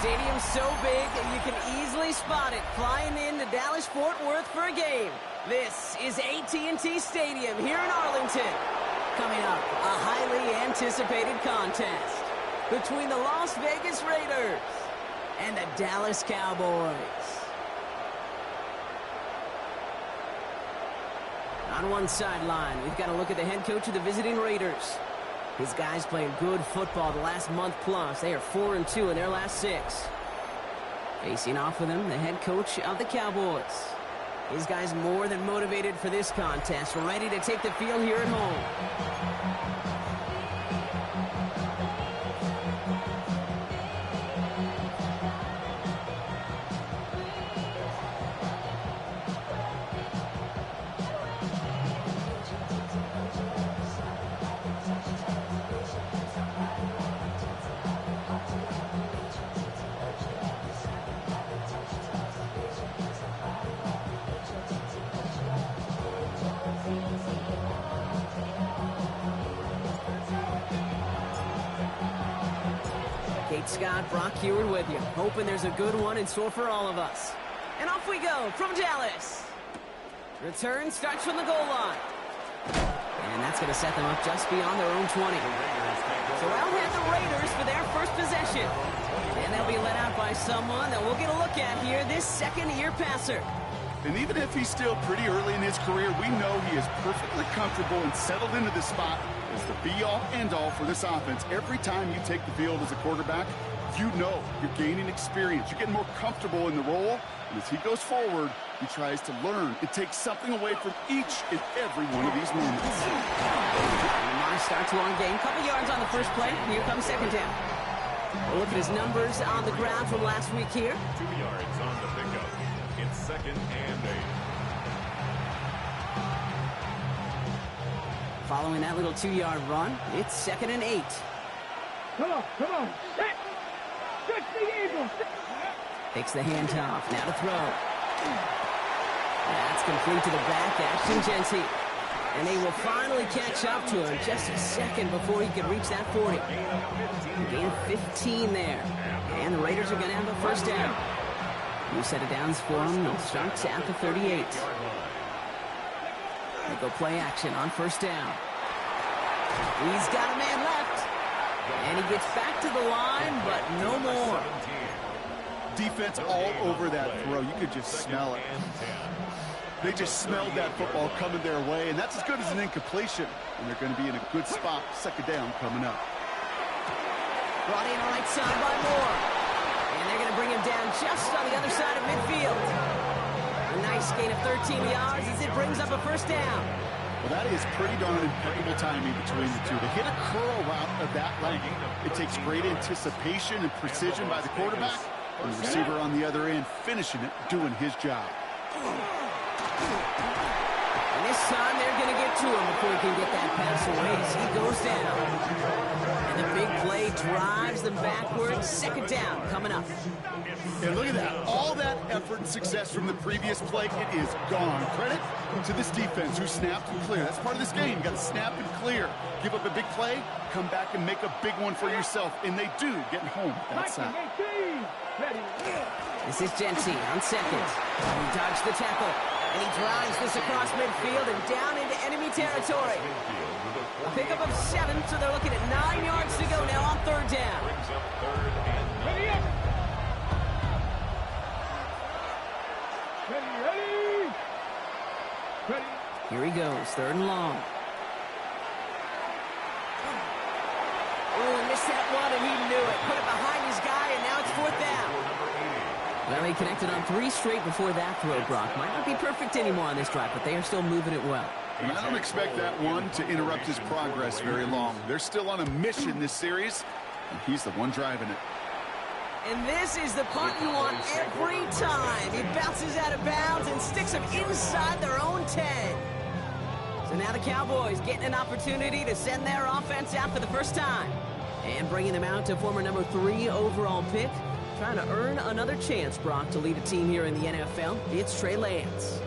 stadium's so big that you can easily spot it flying into Dallas-Fort Worth for a game. This is AT&T Stadium here in Arlington. Coming up, a highly anticipated contest between the Las Vegas Raiders and the Dallas Cowboys. On one sideline, we've got to look at the head coach of the visiting Raiders. His guys playing good football the last month plus. They are 4-2 in their last 6. Facing off with him, the head coach of the Cowboys. His guys more than motivated for this contest, ready to take the field here at home. Scott, Brock Heward with you, hoping there's a good one in store for all of us. And off we go from Dallas. Return starts from the goal line. And that's going to set them up just beyond their own 20. So I'll have the Raiders for their first possession. And they'll be led out by someone that we'll get a look at here, this second-year passer. And even if he's still pretty early in his career, we know he is perfectly comfortable and settled into this spot as the be-all, end-all for this offense. Every time you take the field as a quarterback, you know you're gaining experience. You're getting more comfortable in the role. And as he goes forward, he tries to learn and take something away from each and every one of these moments. Nice start to our game. Couple yards on the first play. Here comes second down. We'll look at his numbers on the ground from last week here. 2 yards on the pickup. It's 2nd and 8. Following that little 2-yard run, it's 2nd and 8. Come on. Stretch the eagle. Takes the handoff. Now to throw. That's complete to the back. Ashton Genty. And they will finally catch up to him just a second before he could reach that 40. Gain of 15 there. And the Raiders are going to have a first down. New set of downs for them. They'll start at the 38. They go play action on first down. He's got a man left. And he gets back to the line, but no more. Defense all over that throw. You could just smell it. They just smelled that football coming their way, and that's as good as an incompletion. And they're going to be in a good spot. Second down coming up. Brought in right side by Moore. And they're going to bring him down just on the other side of midfield. A nice gain of 13 yards as it brings up a first down. Well, that is pretty darn impeccable timing between the two. To hit a curl route of that length, it takes great anticipation and precision by the quarterback. And the receiver on the other end finishing it, doing his job. And this time they're going to get to him before he can get that pass away as he goes down. And the big play drives them backwards. Second down coming up. And look at that. All that effort and success from the previous play, it is gone. Credit to this defense who snapped and clear. That's part of this game. You got to snap and clear. Give up a big play, come back and make a big one for yourself. And they do, getting home that side. This is Genty on second. He dodged the tackle. And he drives this across midfield and down into enemy territory. A pickup of 7, so they're looking at 9 yards to go now on third down. Here he goes, 3rd and long. Oh, he missed that one, and he knew it. Put it behind his guy, and now it's 4th down. Well, he connected on 3 straight before that throw, Brock. Might not be perfect anymore on this drive, but they are still moving it well. And I don't expect that one to interrupt his progress very long. They're still on a mission this series, and he's the one driving it. And this is the punt you want every time. He bounces out of bounds and sticks them inside their own 10. So now the Cowboys getting an opportunity to send their offense out for the first time. And bringing them out to former number 3 overall pick. Trying to earn another chance, Brock, to lead a team here in the NFL. It's Trey Lance.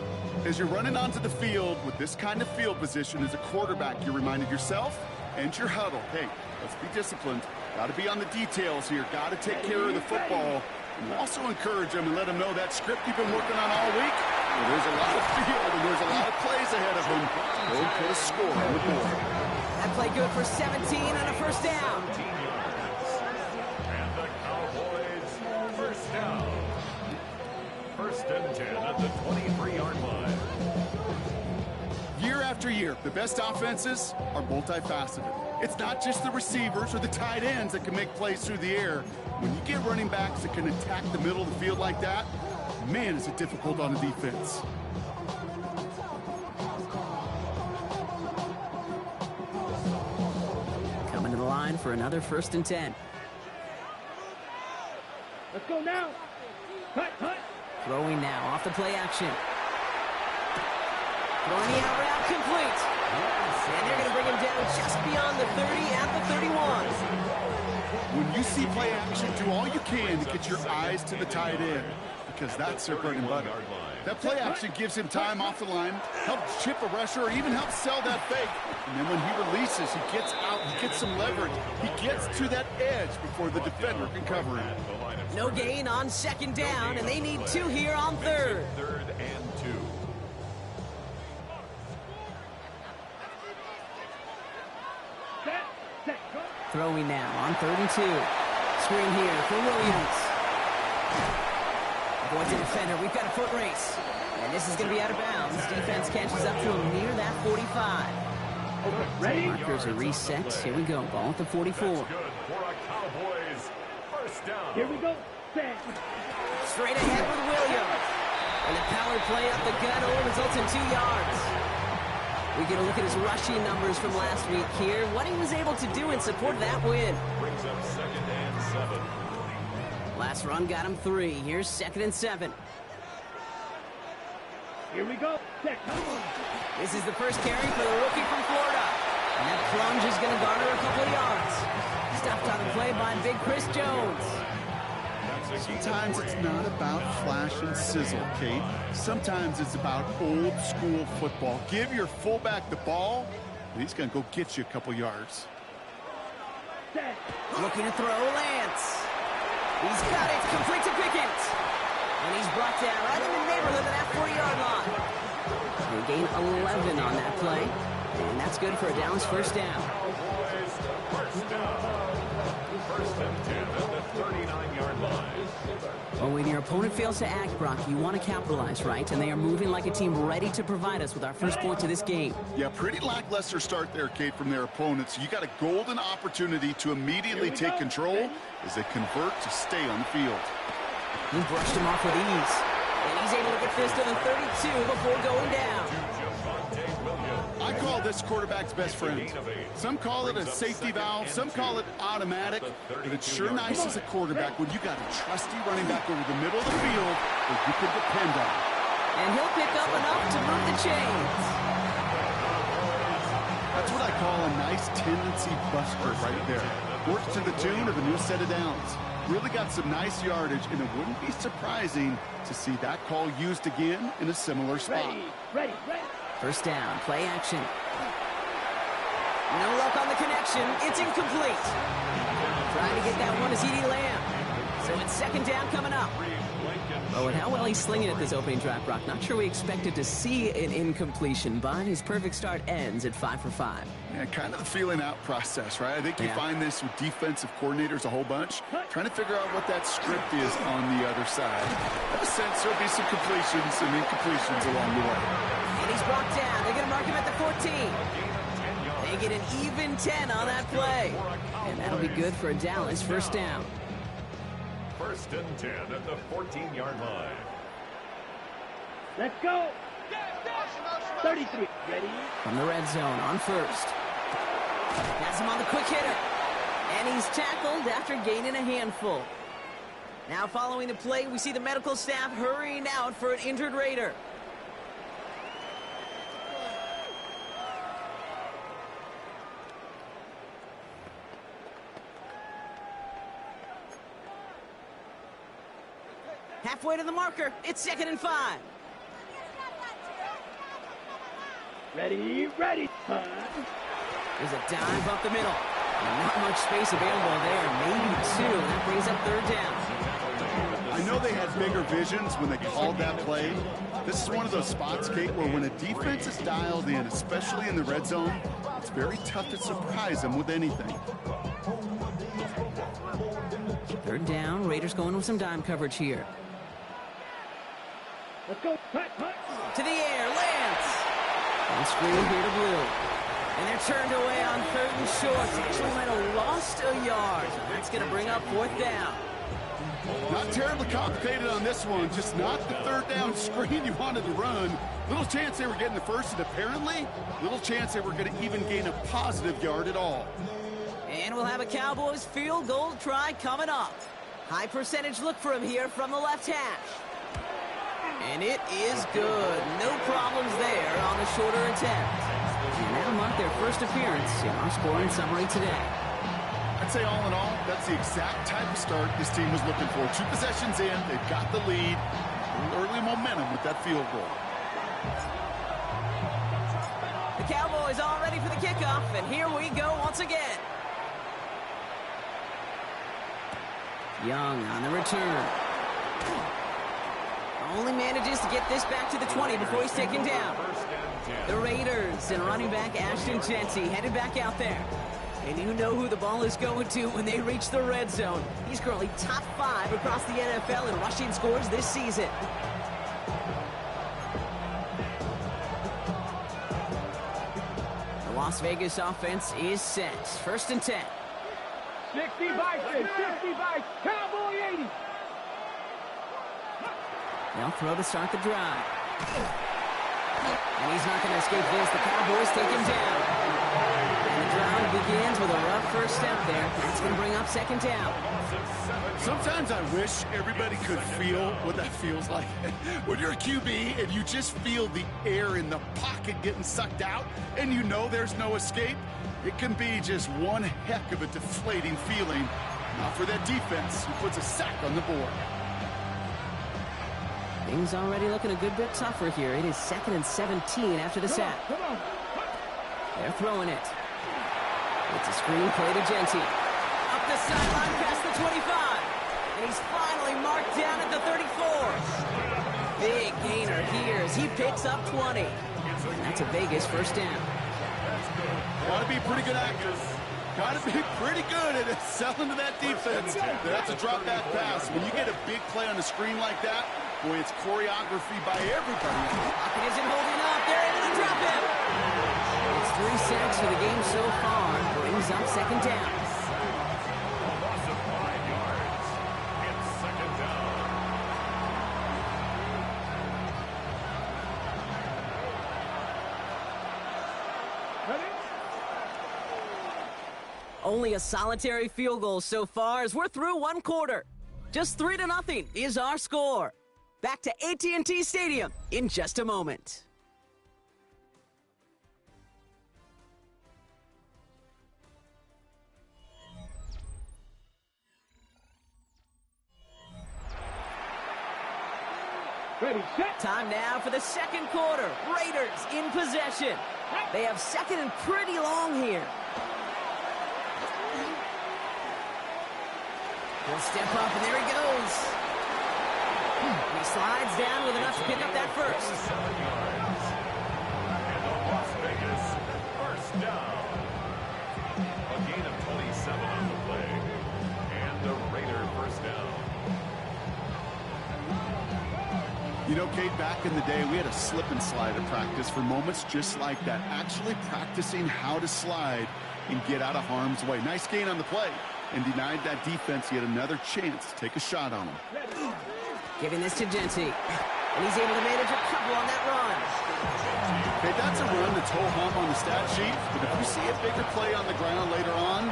As you're running onto the field with this kind of field position as a quarterback, you're reminding yourself and your huddle, hey, let's be disciplined. Got to be on the details here. Got to take care of the football. And also encourage them and let them know that script you've been working on all week, well, there's a lot of field and there's a lot of plays ahead of them. Go put a score on the board. That play good for 17 and a first down. And the Cowboys first down. First and 10 at the 23-yard line. Year after year, the best offenses are multifaceted. It's not just the receivers or the tight ends that can make plays through the air. When you get running backs that can attack the middle of the field like that, man, is it difficult on the defense. Coming to the line for another first and 10. Let's go now. Cut, cut. Throwing now off the play action. Throwing the out route complete. And they're going to bring him down just beyond the 30 at the 31. When you see play action, do all you can to get your eyes to the tight end, because that's their bread and butter. That play action gives him time off the line, helps chip a rusher, or even helps sell that fake. And then when he releases, he gets out, he gets some leverage. He gets to that edge before the defender can cover him. No gain on second down, and they need 2 here on third. Third and 2. Throwing now on 3rd and 2. Screen here for Williams. Avoids a defender. We've got a foot race. And this is going to be out of bounds. Defense catches up to him near that 45. Ready? Markers are reset. Here we go. Ball at the 44. That's good for a Cowboys first down. Here we go. Set. Straight ahead with Williams. And the power play up the gut only results in 2 yards. We get a look at his rushing numbers from last week here. What he was able to do in support of that win. Brings up 2nd and 7. Last run got him 3. Here's 2nd and 7. Here we go. Set. This is the first carry for the rookie from Florida. And that plunge is going to garner a couple of yards. Stopped on the play by big Chris Jones. Sometimes it's not about flash and sizzle, Kate. Sometimes it's about old school football. Give your fullback the ball, and he's going to go get you a couple yards. Set. Looking to throw Lance. He's got it. Complete to Pickett. And he's brought down right in the neighborhood of that 40-yard line. They gain 11 on that play. And that's good for a Dallas first down. First down. First and 10 at the 39-yard line. Well, when your opponent fails to act, Brock, you want to capitalize, right? And they are moving like a team ready to provide us with our first points of this game. Yeah, pretty lackluster start there, Kate, from their opponents. You got a golden opportunity to immediately take control as they convert to stay on the field. He brushed him off with ease. And he's able to get this to the 32 before going down. I call this quarterback's best friend. Some call it a safety valve, some call it automatic, but it's sure nice as a quarterback when you got a trusty running back over the middle of the field that you can depend on. And he'll pick up enough to move the chains. That's what I call a nice tendency buster right there. Works to the tune of a new set of downs. Really got some nice yardage, and it wouldn't be surprising to see that call used again in a similar spot. Ready. First down, play action. No luck on the connection. It's incomplete. Trying to get that one to CeeDee Lamb. So it's second down coming up. Oh, and how well he's slinging it this opening drive, Brock. Not sure we expected to see an incompletion, but his perfect start ends at 5 for 5. Yeah, kind of the feeling out process, right? I think you find this with defensive coordinators a whole bunch, trying to figure out what that script is on the other side. I have a sense there'll be some completions and incompletions along the way. And he's brought down. They're going to mark him at the 14. They get an even 10 on that play. And that'll be good for a Dallas first down. First and 10 at the 14-yard line. Let's go. 33. Ready? From the red zone on first. Has him on the quick hitter. And he's tackled after gaining a handful. Now following the play, we see the medical staff hurrying out for an injured Raider. Halfway to the marker. It's 2nd and 5. Ready. There's a dive up the middle. Not much space available there. Maybe 2. That brings up third down. I know they had bigger visions when they called that play. This is one of those spots, Kate, where when a defense is dialed in, especially in the red zone, it's very tough to surprise them with anything. Third down. Raiders going with some dime coverage here. Let's go. Punt, punt. To the air. Lance. And screen here to Blue. And they're turned away on 3rd and short. Actually might have lost a yard. That's going to bring up 4th down. Not terribly complicated on this one, just not the 3rd down screen you wanted to run. Little chance they were getting the first, and apparently, little chance they were going to even gain a positive yard at all. And we'll have a Cowboys field goal try coming up. High percentage look for him here from the left hash. And it is good. No problems there on the shorter attempt. And that'll mark their first appearance in our scoring summary today. I'd say all in all, that's the exact type of start this team was looking for. 2 possessions in, they've got the lead. A little early momentum with that field goal. The Cowboys all ready for the kickoff, and here we go once again. Young on the return. Only manages to get this back to the 20 before he's taken down. The Raiders and running back Ashton Jeanty headed back out there. And you know who the ball is going to when they reach the red zone. He's currently top 5 across the NFL in rushing scores this season. The Las Vegas offense is set. 1st and 10. 60 Vikings, 60 Vikings, Cowboy 80. They'll throw to start the drive. And he's not going to escape this. The Cowboys take him down. And the drive begins with a rough first step there. That's going to bring up 2nd down. Sometimes I wish everybody could feel what that feels like. When you're a QB and you just feel the air in the pocket getting sucked out and you know there's no escape, it can be just one heck of a deflating feeling. Not for that defense who puts a sack on the board. Things already looking a good bit tougher here. It is 2nd and 17 after the sack. They're throwing it. It's a screen play to Jeanty. Up the sideline past the 25. And he's finally marked down at the 34. Big gainer here as he picks up 20. And that's a Vegas 1st down. Gotta be pretty good actors. Gotta be pretty good at selling to that defense. That's a drop back pass. When you get a big play on the screen like that, boy, it's choreography by everybody. Pocket isn't holding up. They're able to drop him. It's 3 sacks for the game so far. Brings up 2nd down. A loss of 5 yards. It's 2nd down. Only a solitary field goal so far as we're through 1 quarter. Just 3-0 is our score. Back to AT&T Stadium in just a moment. Ready, set. Time now for the 2nd quarter. Raiders in possession. They have 2nd and pretty long here. He'll step up, and there he goes. He slides down with enough to pick up that first. 7 yards. And the Las Vegas 1st down. A gain of 27 on the play. And the Raider 1st down. You know, Kate, back in the day, we had a slip and slide at practice for moments just like that. Actually practicing how to slide and get out of harm's way. Nice gain on the play. And denied that defense yet another chance to take a shot on him. Giving this to Jeanty. And he's able to manage a couple on that run. Okay, that's a run that's ho-hum on the stat sheet. But if you see a bigger play on the ground later on,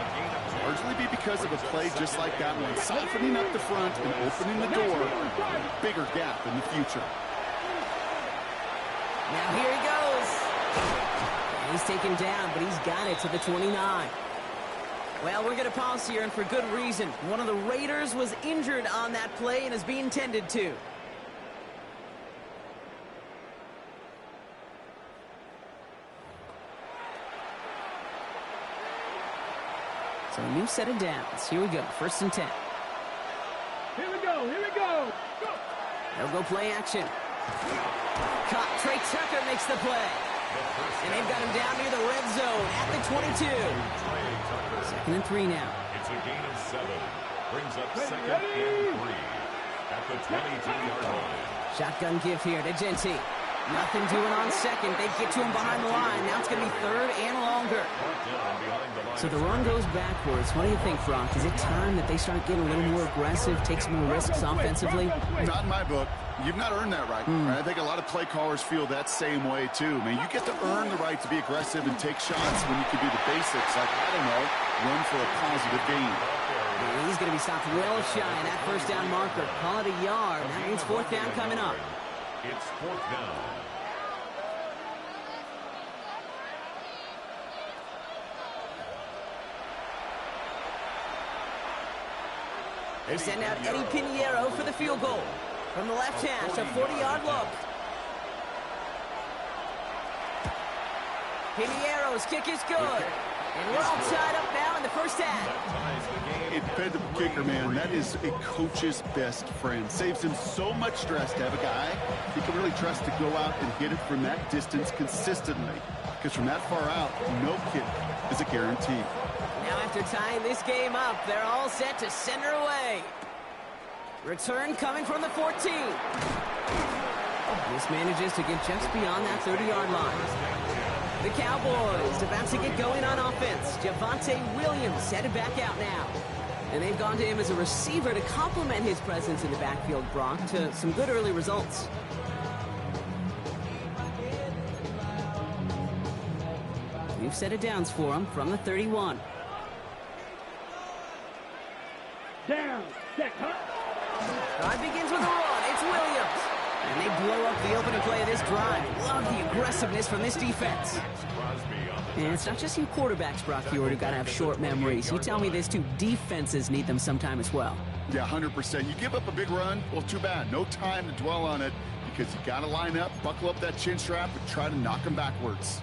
largely be because of a play just like that one. Softening up the front and opening the door. Bigger gap in the future. Now here he goes. And he's taken down, but he's got it to the 29. Well, we're going to pause here, and for good reason. One of the Raiders was injured on that play and is being tended to. So a new set of downs. Here we go, 1st and 10. Here we go. Here we go. Go. They'll go play action. Caught. Trey Tucker makes the play. And they've got him down near the red zone at the 22. 2nd and 3 now. It's a gain of 7. Brings up 2nd and 3 at the 22-yard line. Shotgun give here to Genty. Nothing doing on 2nd. They get to him behind the line. Now it's going to be 3rd and longer. So the run goes backwards. What do you think, Brock? Is it time that they start getting a little more aggressive, take some more risks offensively? Not in my book. You've not earned that right. I think a lot of play callers feel that same way, too. I mean, you get to earn the right to be aggressive and take shots when you can do the basics, like, I don't know, run for a positive gain. And he's going to be stopped well shy of that 1st down marker. Call it a yard. That means 4th down coming up. It's 4th down. They send out Eddie Pinheiro for the field goal. From the left hash, a 40-yard look. Pinheiro's kick is good. And we're all tied up now in the 1st half. A dependable kicker, man, that is a coach's best friend. Saves him so much stress to have a guy he can really trust to go out and hit it from that distance consistently. Because from that far out, no kick is a guarantee. Now after tying this game up, they're all set to send her away. Return coming from the 14. This manages to get just beyond that 30-yard line. The Cowboys about to get going on offense. Javonte Williams headed back out now. And they've gone to him as a receiver to complement his presence in the backfield, Brock, to some good early results. We've set it downs for him from the 31. Down. Set. Drive begins with a run. It's Williams. And they blow up the opening play of this drive. Love the aggressiveness from this defense. And it's not just you quarterbacks, Brock Hewitt, who got to have short memories. You tell me this too, defenses need them sometime as well. Yeah, 100%. You give up a big run, well, too bad. No time to dwell on it because you got to line up, buckle up that chin strap, and try to knock them backwards.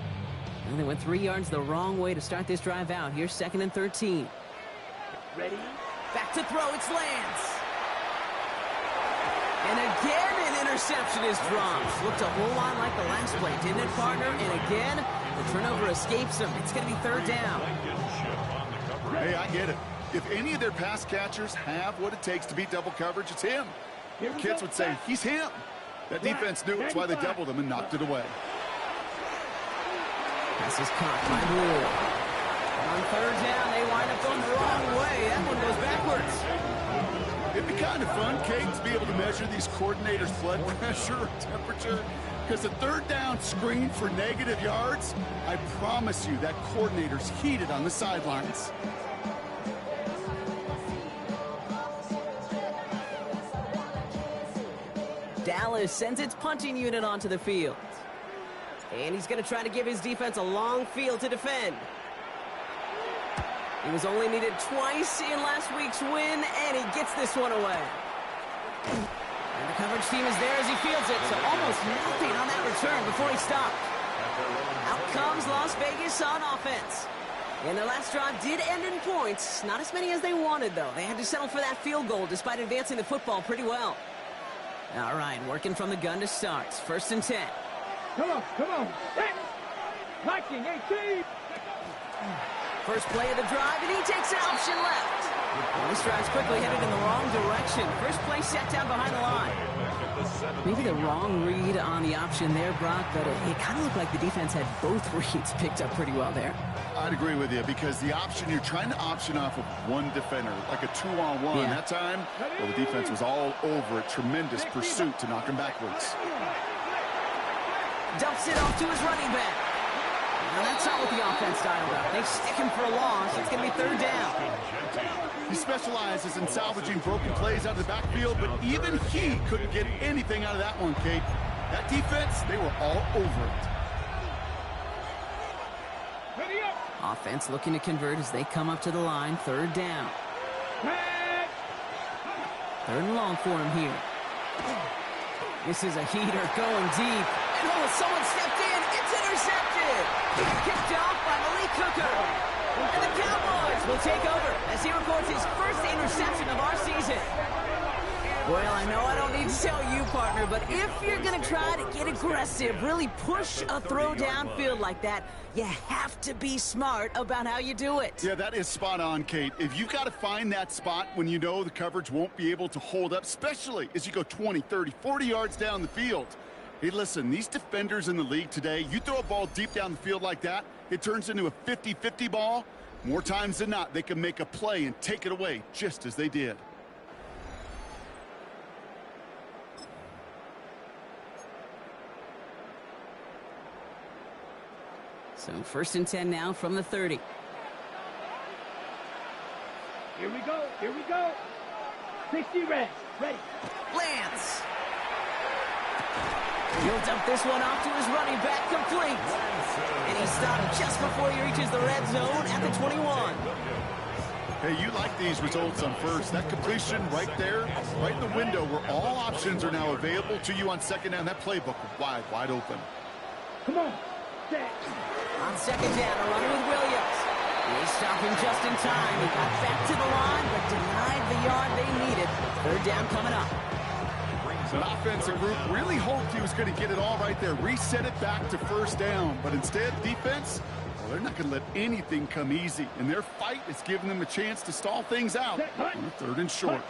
And they went 3 yards the wrong way to start this drive out. Here's 2nd and 13. Ready? Back to throw. It's Lance. And again, an interception is dropped. Looked a whole lot like the last play, didn't it, partner? And again, the turnover escapes him. It's going to be 3rd down. Hey, I get it. If any of their pass catchers have what it takes to beat double coverage, it's him. Kids would say, he's him. That defense knew it's why they doubled him and knocked it away. This is caught by Blue. On 3rd down, they wind up going the wrong way. That one goes backwards. It'd be kind of fun, Kate, to be able to measure these coordinators' blood pressure or temperature. Because the 3rd down screen for negative yards, I promise you that coordinator's heated on the sidelines. Dallas sends its punting unit onto the field. And he's going to try to give his defense a long field to defend. He was only needed twice in last week's win, and he gets this one away. And the coverage team is there as he fields it, so almost nothing on that return before he stopped. Out comes Las Vegas on offense. And their last drive did end in points. Not as many as they wanted, though. They had to settle for that field goal despite advancing the football pretty well. All right, working from the gun to start. 1st and 10. Come on, come on. Hey. Liking 18. First play of the drive, and he takes an option left. Well, this drive's quickly headed in the wrong direction. First play set down behind the line. Maybe the wrong read on the option there, Brock, but it kind of looked like the defense had both reads picked up pretty well there. I'd agree with you because the option, you're trying to option off of one defender, like a 2-on-1. Yeah. That time, well, the defense was all over it. Tremendous pursuit to knock him backwards. Dumps it off to his running back. Now that's not what the offense dialed up. They stick him for a loss. It's going to be 3rd down. He specializes in salvaging broken plays out of the backfield, but even he couldn't get anything out of that one, Kate. That defense, they were all over it. Ready up. Offense looking to convert as they come up to the line. 3rd down. 3rd and long for him here. This is a heater going deep. And oh, someone stepped in. It's intercepted. Kicked off by Malik Hooker. And the Cowboys will take over as he records his first interception of our season. Well, I know I don't need to tell you, partner, but if you're going to try to get aggressive, really push a throw downfield like that, you have to be smart about how you do it. Yeah, that is spot on, Kate. If you've got to find that spot when you know the coverage won't be able to hold up, especially as you go 20, 30, 40 yards down the field. Hey, listen, these defenders in the league today, you throw a ball deep down the field like that, it turns into a 50-50 ball. More times than not, they can make a play and take it away, just as they did. So 1st and 10 now from the 30. Here we go. Here we go. 60 red. Ready. Lance. He'll dump this one off to his running back, complete. And he stopped just before he reaches the red zone at the 21. Hey, you like these results on first. That completion right there, right in the window where all options are now available to you on second down. That playbook wide open. Come on. Set. On second down, a runner with Williams. They stop him just in time. He got back to the line, but denied the yard they needed. 3rd down coming up. The offensive group really hoped he was going to get it all right there, reset it back to 1st down. But instead, defense, well, they're not going to let anything come easy. And their fight is giving them a chance to stall things out on 3rd and short.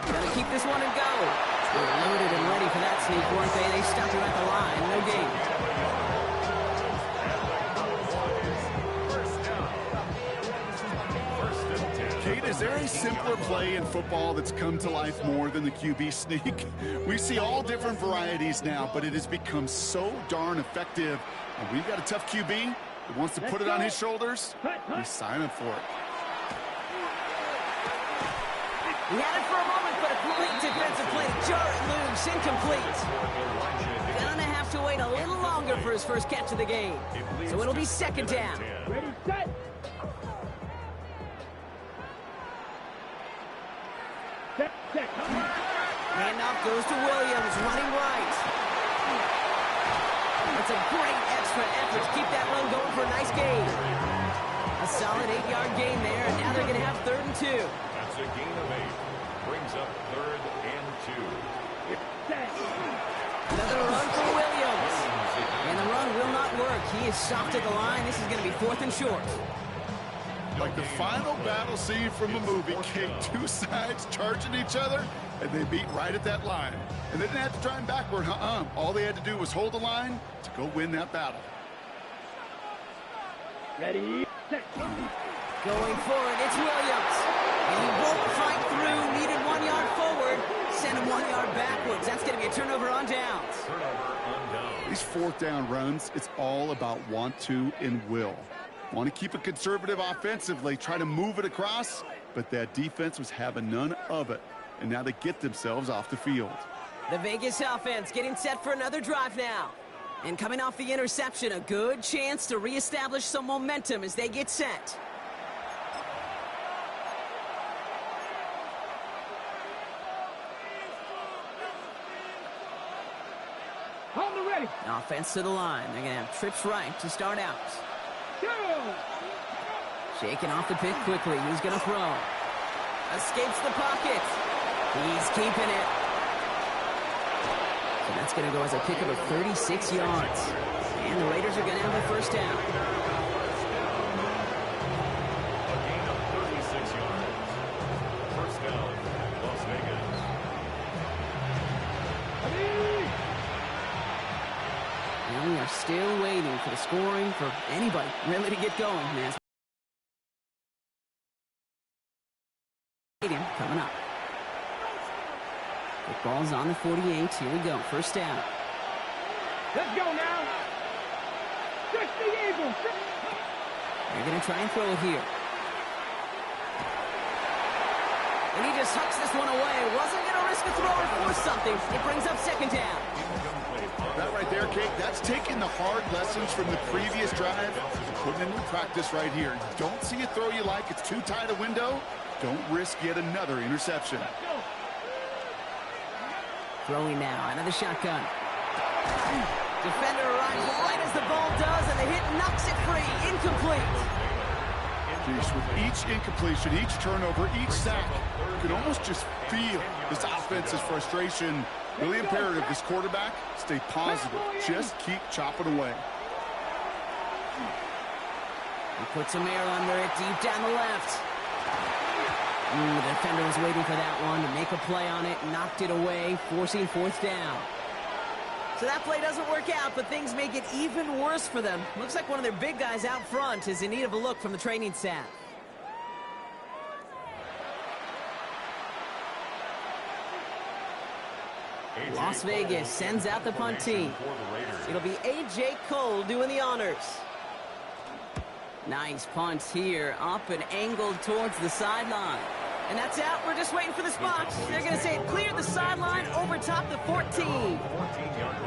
Gotta keep this one and go. They were loaded and ready for that sneak, weren't they? They stopped him at the line. No gain. Kate, is there a simpler play in football that's come to life more than the QB sneak? We see all different varieties now, but it has become so darn effective. And we've got a tough QB that wants to put it on his shoulders. We sign up for it. He had it for a moment, but a complete defensive play to jar it loose, incomplete. Gonna have to wait a little longer for his first catch of the game. So it'll be 2nd down. Ready, set. Handoff goes to Williams, running right. That's a great extra effort to keep that run going for a nice gain. A solid 8-yard gain there, and now they're going to have 3rd and 2. That's a gain of 8. Brings up 3rd and 2. Another run for Williams. And the run will not work. He is soft at the line. This is going to be 4th and short. Like the final battle scene from a movie, Kate, 2 sides charging each other, and they beat right at that line. And they didn't have to try him backward, All they had to do was hold the line to go win that battle. Ready, set. Going forward, it's Williams. And he won't fight through. Needed 1 yard forward. Send him 1 yard backwards. That's going to be a turnover on downs. These 4th down runs, it's all about want to and will. Want to keep it conservative offensively, try to move it across, but that defense was having none of it. And now they get themselves off the field. The Vegas offense getting set for another drive now. And coming off the interception, a good chance to reestablish some momentum as they get set. On the ready. Offense to the line. They're going to have trips right to start out. Go. Shaking off the pick quickly. He's going to throw. Escapes the pocket. He's keeping it. So that's going to go as a pickup of 36 yards. And the Raiders are going to have a 1st down. A gain of 36 yards. 1st down, Las Vegas. And we are still waiting for the scoring for anybody really to get going, man. Coming up. The ball's on the 48. Here we go. 1st down. Let's go now. 60 Eagles. They're going to try and throw it here. And he just hucks this one away. Wasn't going to risk a throw or force something. It brings up 2nd down. That right there, Kate, that's taking the hard lessons from the previous drive and putting it into practice right here. Don't see a throw you like. It's too tight a window. Don't risk yet another interception. Throwing now out of the shotgun. Defender arrives right as the ball does, and the hit knocks it free. Incomplete. Geez, with each incompletion, each turnover, each sack, you can almost just feel this offense's frustration. Really imperative, this quarterback, stay positive. Just keep chopping away. He puts some air under it, deep down the left. The defender was waiting for that one to make a play on it, knocked it away, forcing fourth down. So that play doesn't work out, but things make it even worse for them. Looks like one of their big guys out front is in need of a look from the training staff. Las Vegas sends out the punt team. It'll be A.J. Cole doing the honors. Nice punt here, up and angled towards the sideline. And that's out. We're just waiting for this box. They're going to say it cleared the sideline over top the 14.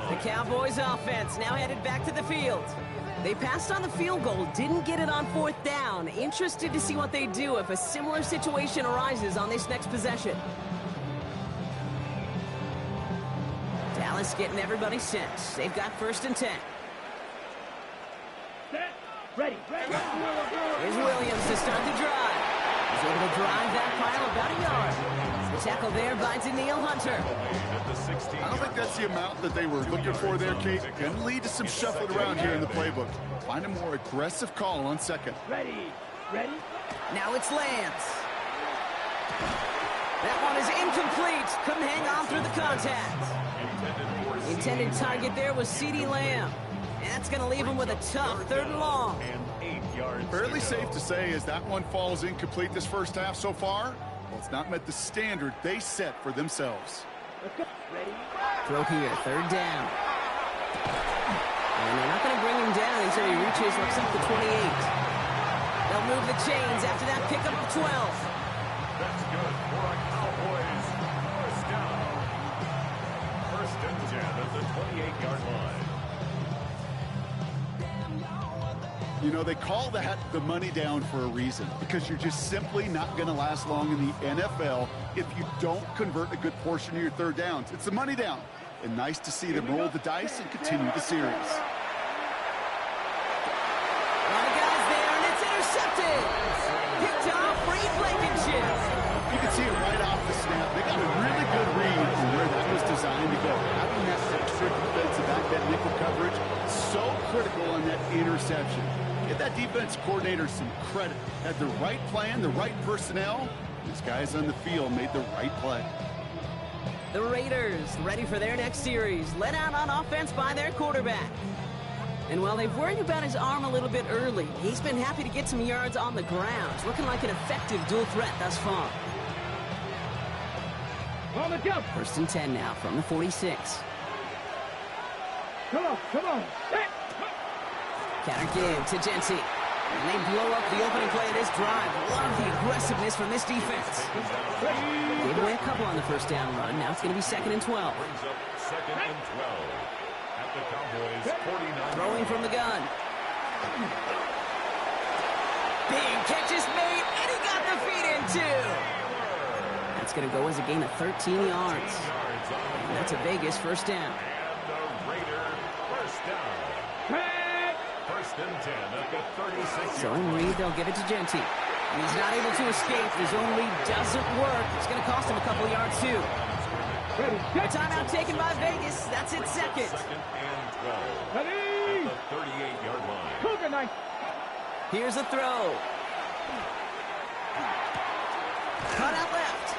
The Cowboys offense now headed back to the field. They passed on the field goal, didn't get it on fourth down. Interested to see what they do if a similar situation arises on this next possession. Dallas getting everybody set. They've got 1st and 10. Set. Ready. Here's Williams to start the drive. He's able to drive that pile about a yard. The tackle there by Daniil Hunter. I don't think that's the amount that they were looking for there, Kate. Going to lead to some shuffling around here in the playbook. Find a more aggressive call on second. Ready. Now it's Lance. That one is incomplete. Couldn't hang on through the contact. The intended target there was CeeDee Lamb. And that's going to leave him with a tough 3rd and long. Fairly safe to say as that one falls incomplete this first half so far, well, it's not met the standard they set for themselves. Throw here, 3rd down. And they're not going to bring him down until he reaches, looks like the 28. They'll move the chains after that pick up the 12. That's good for a Cowboys first down. 1st and 10 at the 28-yard line. You know, they call that the money down for a reason, because you're just simply not going to last long in the NFL if you don't convert a good portion of your 3rd downs. It's the money down. And nice to see them roll the dice and continue the series. A lot of guys there, and it's intercepted. Picked off Reed Blankenship. You can see it right off the snap. They got a really good read on where that was designed to go. Having that extra defensive back, that nickel coverage, so critical on that interception. Give that defense coordinator some credit. Had the right plan, the right personnel. These guys on the field made the right play. The Raiders ready for their next series. Let out on offense by their quarterback. And while they've worried about his arm a little bit early, he's been happy to get some yards on the ground. It's looking like an effective dual threat thus far. On the jump. 1st and 10 now from the 46. Come on. Set. Counter give to Jency. And they blow up the opening play of this drive. Love the aggressiveness from this defense. Gave away a couple on the 1st down run. Now it's going to be 2nd and 12. Brings up 2nd and 12 at the Cowboys 49. Throwing from the gun. Big catch is made, and he got the feet in too. That's going to go as a gain of 13 yards. And that's a Vegas 1st down. And the Raider 1st down. 1st and 10 at the 36. Zone read, they'll give it to Jency. And he's not able to escape. The zone read doesn't work. It's going to cost him a couple of yards too. A timeout taken by Vegas. That's it, 2nd. 2nd and 12 at the 38-yard line. Here's a throw. Cut out left.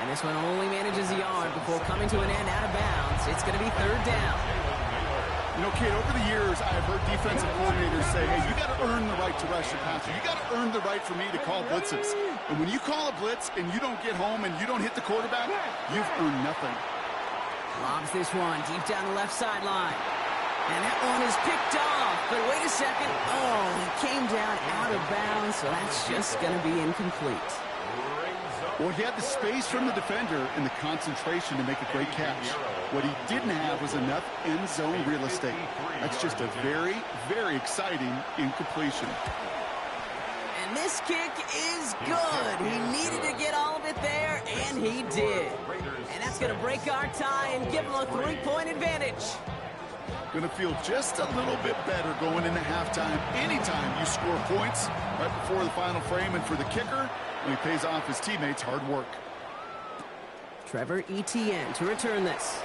And this one only manages a yard before coming to an end out of bounds. It's going to be 3rd down. You know, Kate, over the years, I've heard defensive coordinators say, hey, you got to earn the right to rush your passer. You got to earn the right for me to call blitzes. And when you call a blitz and you don't get home and you don't hit the quarterback, you've earned nothing. Lobs this one deep down the left sideline. And that one is picked off. But wait a second. Oh, he came down out of bounds, so that's just going to be incomplete. Well, he had the space from the defender and the concentration to make a great catch. What he didn't have was enough end zone real estate. That's just a very, very exciting incompletion. And this kick is good. He needed to get all of it there, and he did. And that's going to break our tie and give him a 3-point advantage. going to feel just a little bit better going into halftime anytime you score points right before the final frame. And for the kicker, he pays off his teammates' hard work. Trevor Etienne to return this.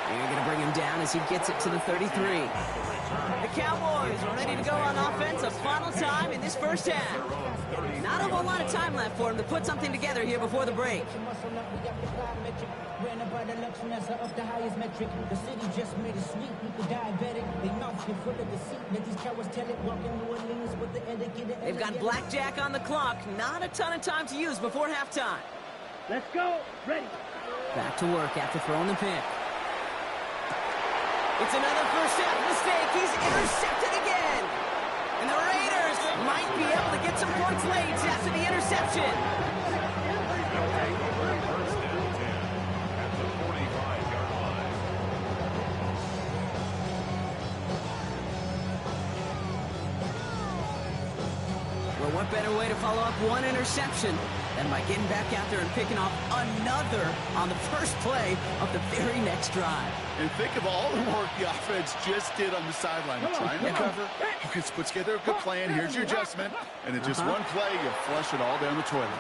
And you're going to bring him down as he gets it to the 33. The Cowboys are ready to go on offense a final time in this first half. Not a whole lot of time left for him to put something together here before the break. They've got blackjack on the clock. Not a ton of time to use before halftime. Let's go. Ready. Back to work after throwing the pick. It's another first half mistake. He's intercepted again. And the Raiders might be able to get some points late after the interception. They'll take over first and 10 at the 45-yard line. Well, what better way to follow up one interception than by getting back out there and picking off another on the first play of the very next drive. And think of all the work the offense just did on the sideline. Trying to cover. You can put together a good plan. Here's your adjustment. And in just one play, you flush it all down the toilet.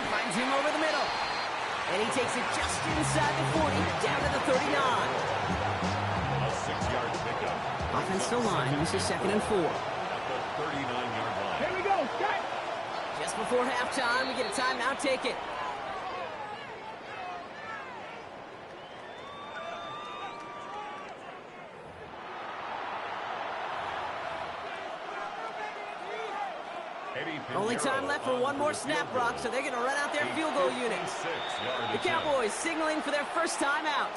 Finds him over the middle. And he takes it just inside the 40, down to the 39. A 6-yard pickup. Offensive line. This is 2nd and 4. At the 39-yard line. Here we go. Start. Just before halftime, we get a timeout. Take it. Only time left for one more snap, Brock, so they're going to run out their field goal units. The Cowboys signaling for their first time out.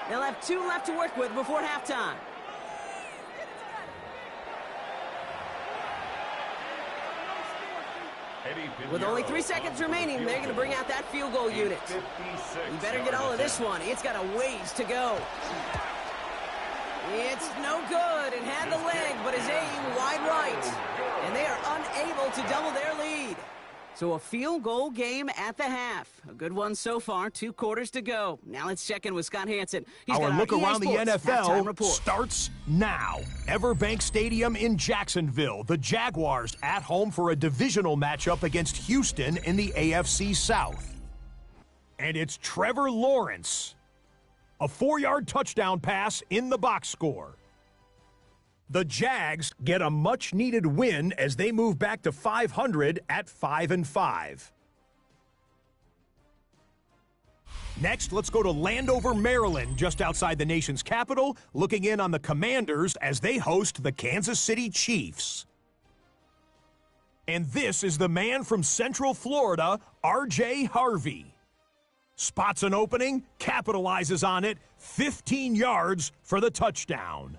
They'll have 2 left to work with before halftime. With only 3 seconds remaining, they're going to bring out that field goal unit. You better get all of this one. It's got a ways to go. It's no good. It had the leg, but is aiming wide right. And they are unable to double their lead. So a field goal game at the half. A good one so far. 2 quarters to go. Now let's check in with Scott Hansen. Our look around the NFL report starts now. Everbank Stadium in Jacksonville. The Jaguars at home for a divisional matchup against Houston in the AFC South. And it's Trevor Lawrence. A 4-yard touchdown pass in the box score. The Jags get a much-needed win as they move back to 500 at 5-5. Next, let's go to Landover, Maryland, just outside the nation's capital, looking in on the Commanders as they host the Kansas City Chiefs. And this is the man from Central Florida, R.J. Harvey. Spots an opening, capitalizes on it, 15 yards for the touchdown.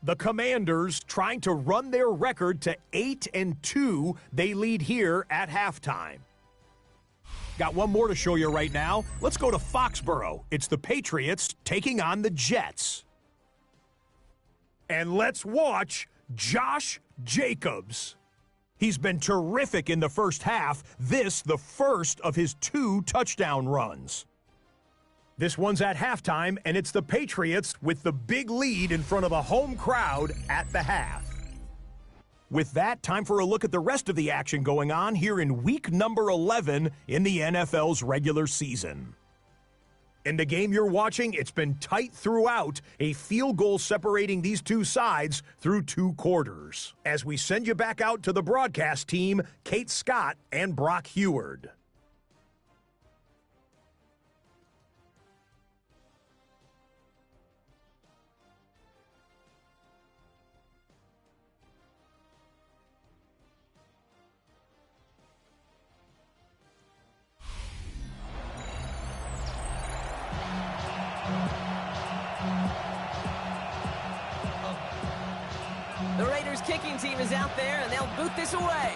The Commanders trying to run their record to 8-2. They lead here at halftime. Got one more to show you right now. Let's go to Foxborough. It's the Patriots taking on the Jets. And let's watch Josh Jacobs. He's been terrific in the first half. This, the first of his 2 touchdown runs. This one's at halftime, and it's the Patriots with the big lead in front of a home crowd at the half. With that, time for a look at the rest of the action going on here in week number 11 in the NFL's regular season. In the game you're watching, it's been tight throughout, a field goal separating these 2 sides through 2 quarters. As we send you back out to the broadcast team, Kate Scott and Brock Heward. The Raiders kicking team is out there, and they'll boot this away.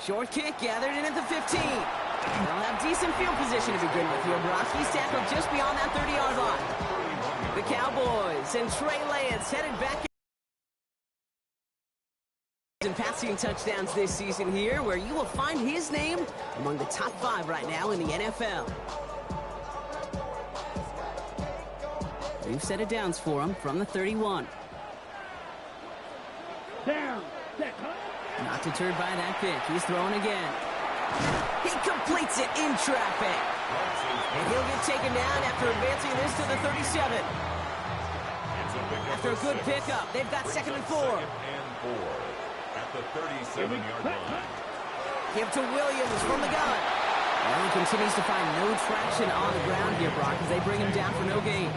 Short kick gathered in at the 15. They'll have decent field position to begin with here. Brock, he's tackled just beyond that 30-yard line. The Cowboys and Trey Lance headed back in passing touchdowns this season here, where you will find his name among the top 5 right now in the NFL. New set of downs for him from the 31. Down. Set. Not deterred by that pick. He's throwing again. He completes it in traffic. And he'll get taken down after advancing this to the 37. After a good pickup, they've got 2nd and 4. At the 37-yard line. Give to Williams from the gun. Well, he continues to find no traction on the ground here, Brock, as they bring him down for no gain.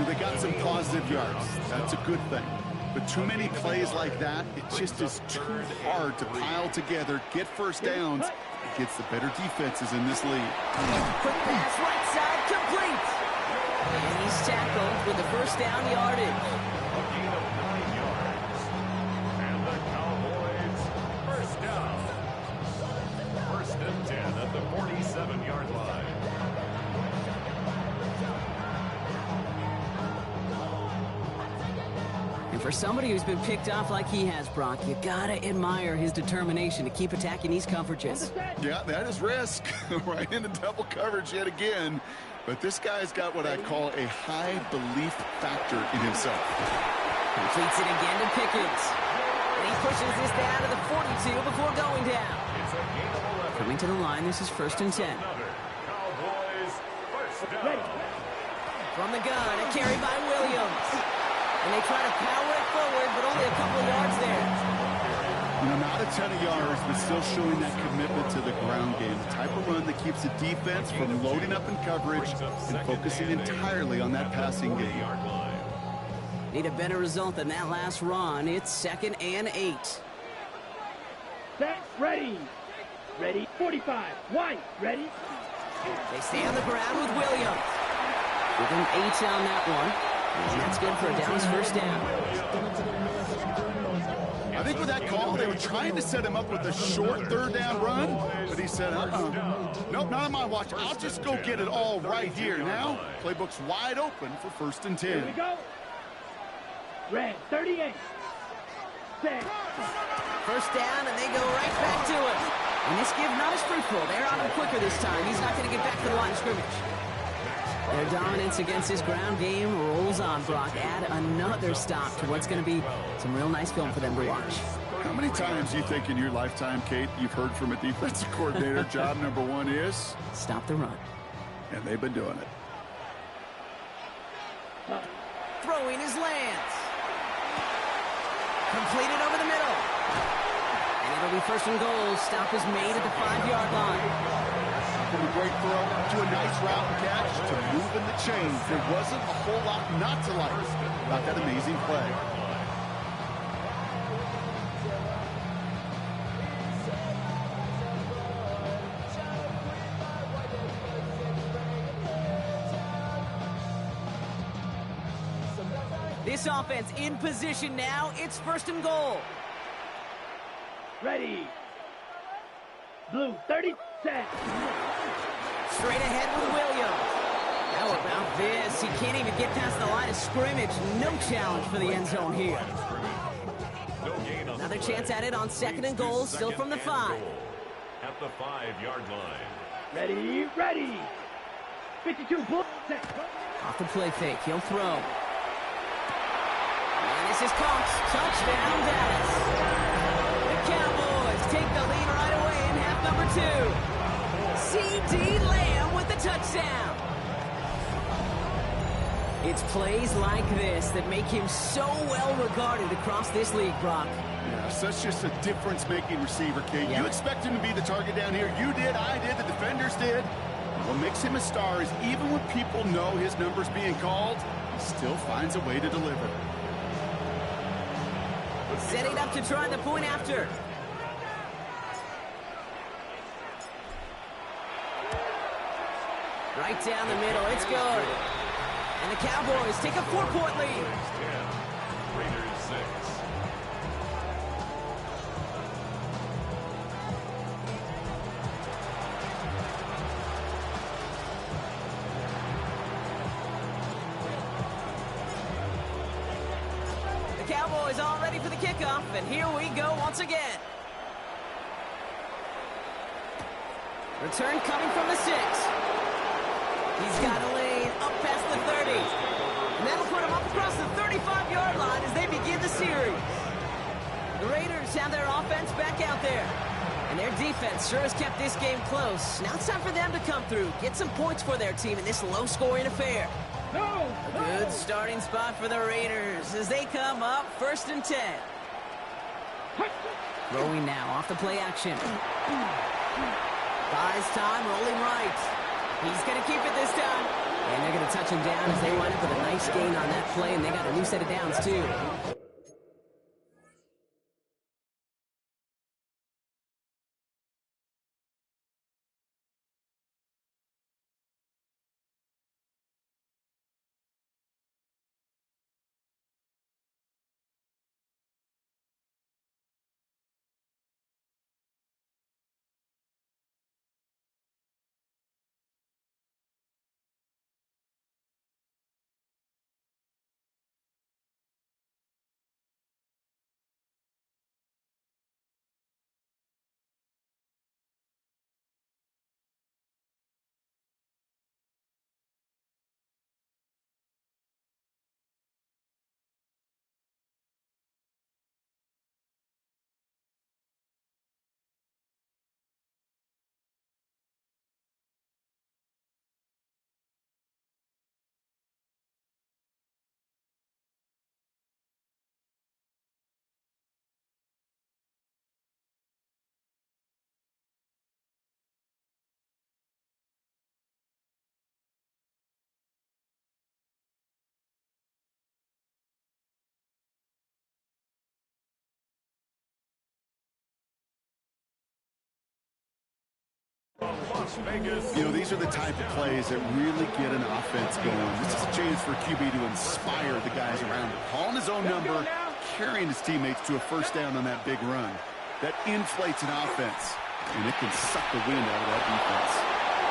They got some positive yards. That's a good thing. But too many plays like that, it just is too hard to pile together, get first downs against the better defenses in this league. Quick pass, right side, complete. And he's tackled with the first down yardage. A gain of 9 yards. And the Cowboys, first down. 1st and 10 at the 47-yard line. And for somebody who's been picked off like he has, Brock, you gotta admire his determination to keep attacking these coverages. Yeah, that is risk. Right into double coverage yet again. But this guy's got what I call a high belief factor in himself. Completes it again to Pickens. And he pushes this down to the 42 before going down. Coming to the line, this is 1st and 10. Cowboys, first down. From the gun, a carry by Williams. And they try to power it forward, but only a couple of yards there. Not a ton of yards, but still showing that commitment to the ground game. The type of run that keeps the defense from loading up in coverage and focusing entirely on that passing game. Need a better result than that last run. It's 2nd and 8. Set. Ready. Ready. 45. White. Ready. They stay on the ground with Williams. Give him 8 on that one. And that's good for a Dallas first down. I think with that call, they were trying to set him up with a short 3rd down run, but he said, nope, not on my watch. I'll just go get it all right here. Now, playbook's wide open for 1st and 10. Here we go. Red. 38. Set. First down, and they go right back to it. And this give not as fruitful. They're on him quicker this time. He's not going to get back to the line of scrimmage. Their dominance against this ground game rolls on, Brock. Add another stop to what's going to be some real nice film for them to watch. How many times do you think in your lifetime, Kate, you've heard from a defensive coordinator, job number 1 is? Stop the run. And they've been doing it. Throwing his Lance. Completed over the middle. And it'll be 1st and goal. Stop is made at the 5-yard line. From a great throw to a nice route and catch to moving the chains. There wasn't a whole lot not to like about that amazing play. This offense in position now. It's 1st and goal. Ready. Blue. 30. Set. Straight ahead with Williams. How about this? He can't even get past the line of scrimmage. No challenge for the end zone here. Another chance at it on 2nd and goal, still from the 5. At the 5-yard line. Ready. Ready. 52. Bull. Set. Off the play fake. He'll throw. And this is Cox. Touchdown, Dallas. The Cowboys take the lead right away in half number 2. C.D. Lamb with the touchdown. It's plays like this that make him so well regarded across this league, Brock. Yeah, such just a difference-making receiver, Kate. You expect him to be the target down here. You did, I did, the defenders did. What makes him a star is even when people know his number's being called, he still finds a way to deliver. Setting up to try the point after. Right down the middle, it's good. And the Cowboys take a 4-point lead. Raiders 6. The Cowboys all ready for the kickoff, and here we go once again. Return coming from the 6. He's got a lane up past the 30. Raiders have their offense back out there. And their defense sure has kept this game close. Now it's time for them to come through, get some points for their team in this low-scoring affair. A good starting spot for the Raiders as they come up 1st and 10. Throwing now off the play action. Buys time, rolling right. He's going to keep it this time. And they're going to touch him down as they wind up with a nice gain on that play, and they got a new set of downs, too. Las Vegas. You know, these are the type of plays that really get an offense going. This is a chance for QB to inspire the guys around him. Calling his own number, carrying his teammates to a 1st down on that big run. That inflates an offense, and it can suck the wind out of that defense.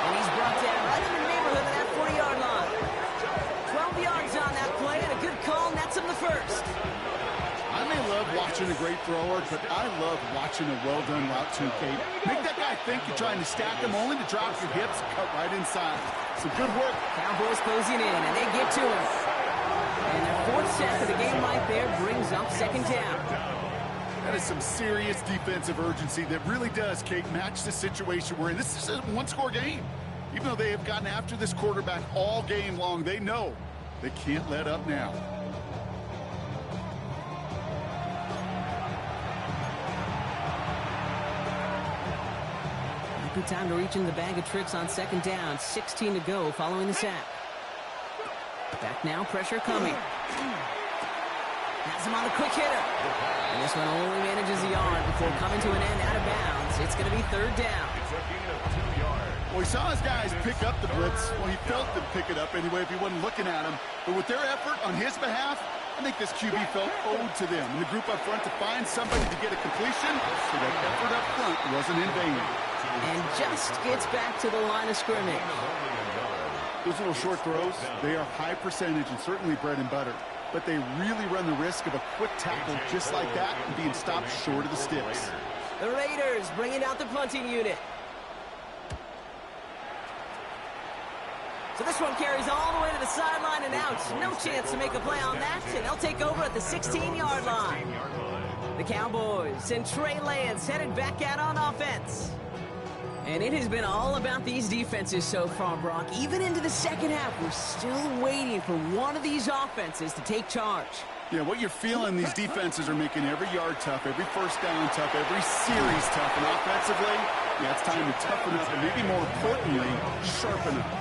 And he's brought down right in the neighborhood of that 40-yard line. 12 yards on that play, and a good call nets him the 1st. I may love watching a great thrower, but I love watching a well-done route too, Kate. Make that guy think you're trying to stack him, only to drop your hips, cut right inside. Some good work. Cowboys closing in, and they get to him. And their 4th sack of the game right there brings up 2nd down. That is some serious defensive urgency that really does, Kate, match the situation we're in. This is a one-score game. Even though they have gotten after this quarterback all game long, they know they can't let up now. Good time to reach in the bag of tricks on 2nd down. 16 to go following the sack. Back now, pressure coming. Has him on a quick hitter. And this one only manages a yard before coming to an end out of bounds. It's going to be 3rd down. It's a gain of 2 yards. Well, he saw his guys pick up the blitz. Well, he felt them pick it up anyway if he wasn't looking at him. But with their effort on his behalf, I think this QB felt owed to them. And the group up front to find somebody to get a completion, so that effort up front wasn't in vain. And just gets back to the line of scrimmage. Those little short throws, they are high percentage and certainly bread and butter. But they really run the risk of a quick tackle just like that and being stopped short of the sticks. The Raiders bringing out the punting unit. So this one carries all the way to the sideline and out. No chance to make a play on that, and they'll take over at the 16-yard line. The Cowboys and Trey Lance headed back out on offense. And it has been all about these defenses so far, Brock. Even into the 2nd half, we're still waiting for one of these offenses to take charge. Yeah, what you're feeling, these defenses are making every yard tough, every 1st down tough, every series tough. And offensively, yeah, it's time to toughen up and maybe more importantly, sharpen up.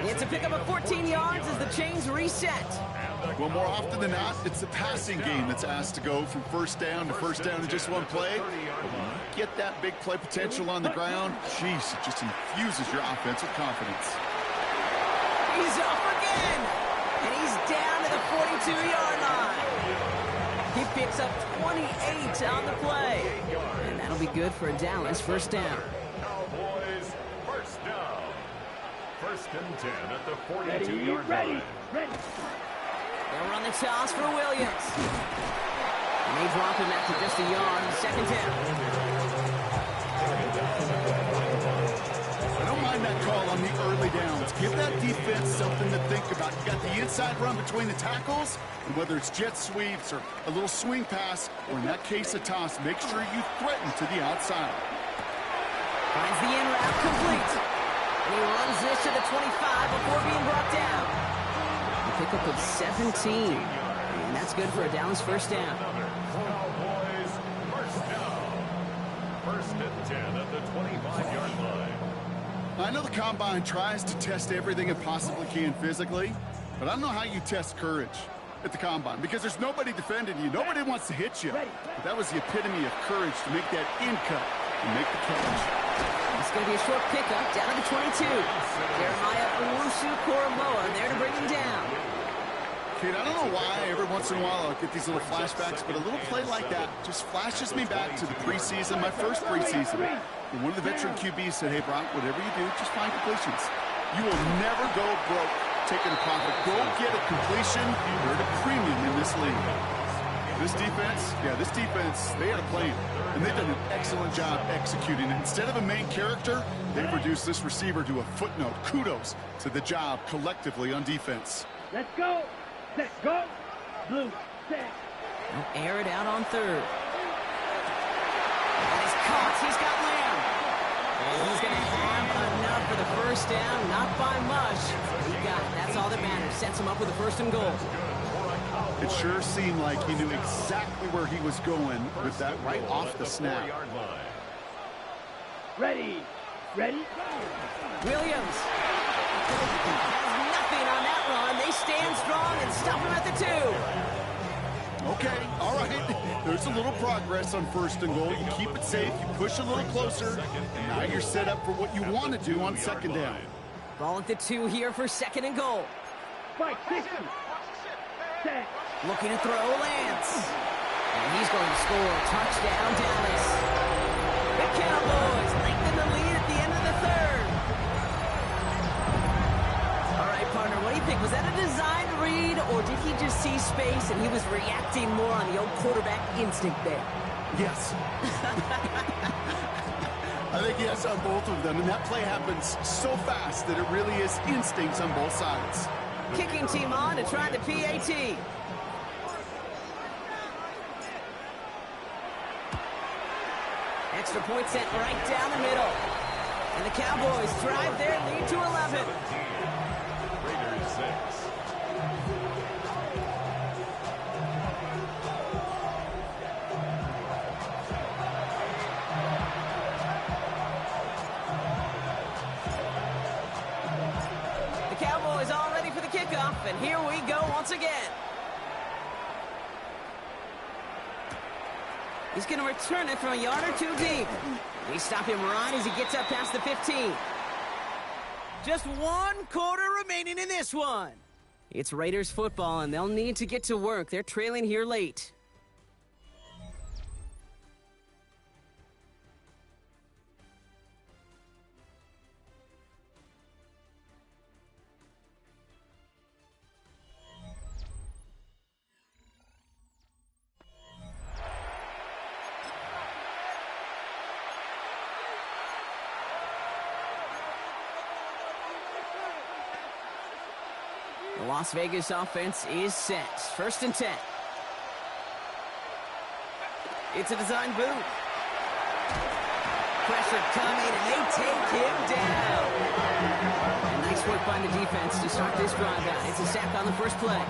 It's a pickup of 14 yards as the chains reset. Well, more often than not, it's the passing game that's asked to go from 1st down to 1st down in just one play. But when you get that big play potential on the ground, jeez, it just infuses your offense with confidence. He's off again, and he's down to the 42-yard line. He picks up 28 on the play, and that'll be good for a Dallas 1st down. Cowboys 1st down. 1st and 10 at the 42-yard line. Ready. They'll run the toss for Williams. And they drop him after just a yard. 2nd down. I don't mind that call on the early downs. give that defense something to think about. You got the inside run between the tackles, and whether it's jet sweeps or a little swing pass, or in that case a toss, make sure you threaten to the outside. Finds the in route complete. And he runs this to the 25 before being brought down. A pickup of 17. And that's good for a Dallas first down. Cowboys first down. First and 10 at the 25-yard line. I know the Combine tries to test everything it possibly can physically, but I don't know how you test courage at the Combine, because there's nobody defending you. Nobody wants to hit you. But that was the epitome of courage to make that in cut and make the catch. It's going to be a short pickup down to the 22. Jeremiah Owusu-Koramoah there to bring him down. Kate, I don't know why every once in a while I'll get these little flashbacks, but a little play like that just flashes me back to the preseason, my first preseason. And one of the veteran QBs said, hey, Brock, whatever you do, just find completions. You will never go broke taking a profit. Go get a completion. You're at a premium in this league. This defense, they had a plan, and they've done an excellent job executing it. Instead of a main character, they've reduced this receiver to a footnote. Kudos to the job collectively on defense. Let's go. Set, go. Blue, set. He'll air it out on third. And he's caught. He's got Lamb. And he's going to have enough for the first down. Not by much. He got it. That's all that matters. Sets him up with a first and goal. It sure seemed like he knew exactly where he was going with that right off the snap. Ready. Ready. Williams has nothing on that run. They stand strong and stop him at the 2. Okay, all right. There's a little progress on first and goal. You keep it safe, you push a little closer, and now you're set up for what you want to do on second down. Ball at the 2 here for second and goal. Fight 60. Set. Looking to throw Lance. And he's going to score. Touchdown, Dallas. The Cowboys lengthen the lead at the end of the third. All right, partner, what do you think? Was that a design read, or did he just see space and he was reacting more on the old quarterback instinct there? Yes. I think yes on both of them, and that play happens so fast that it really is instincts on both sides. Kicking team on to try the PAT. Extra point sent right down the middle. And the Cowboys drive their lead to 11. Raiders 6. The Cowboys all ready for the kickoff, and here we go once again. He's going to return it from a yard or 2 deep. We stop him right as he gets up past the 15. Just 1 quarter remaining in this one. It's Raiders football, and they'll need to get to work. They're trailing here late. The Las Vegas offense is set. First and 10. It's a design boot. Pressure coming, and they take him down. And nice work by the defense to start this drive out. It's a sack on the first play.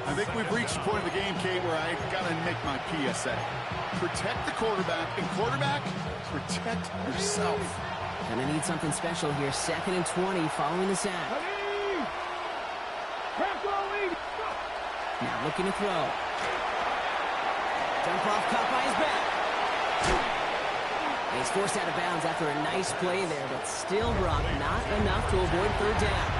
I think we've reached the point of the game, Kate, where I got to make my PSA. Protect the quarterback, and quarterback, protect yourself. Gonna need something special here. Second and 20 following the sack. Now looking to throw. Jump off, caught by his back. He's forced out of bounds after a nice play there, but still, Brock, not enough to avoid third down.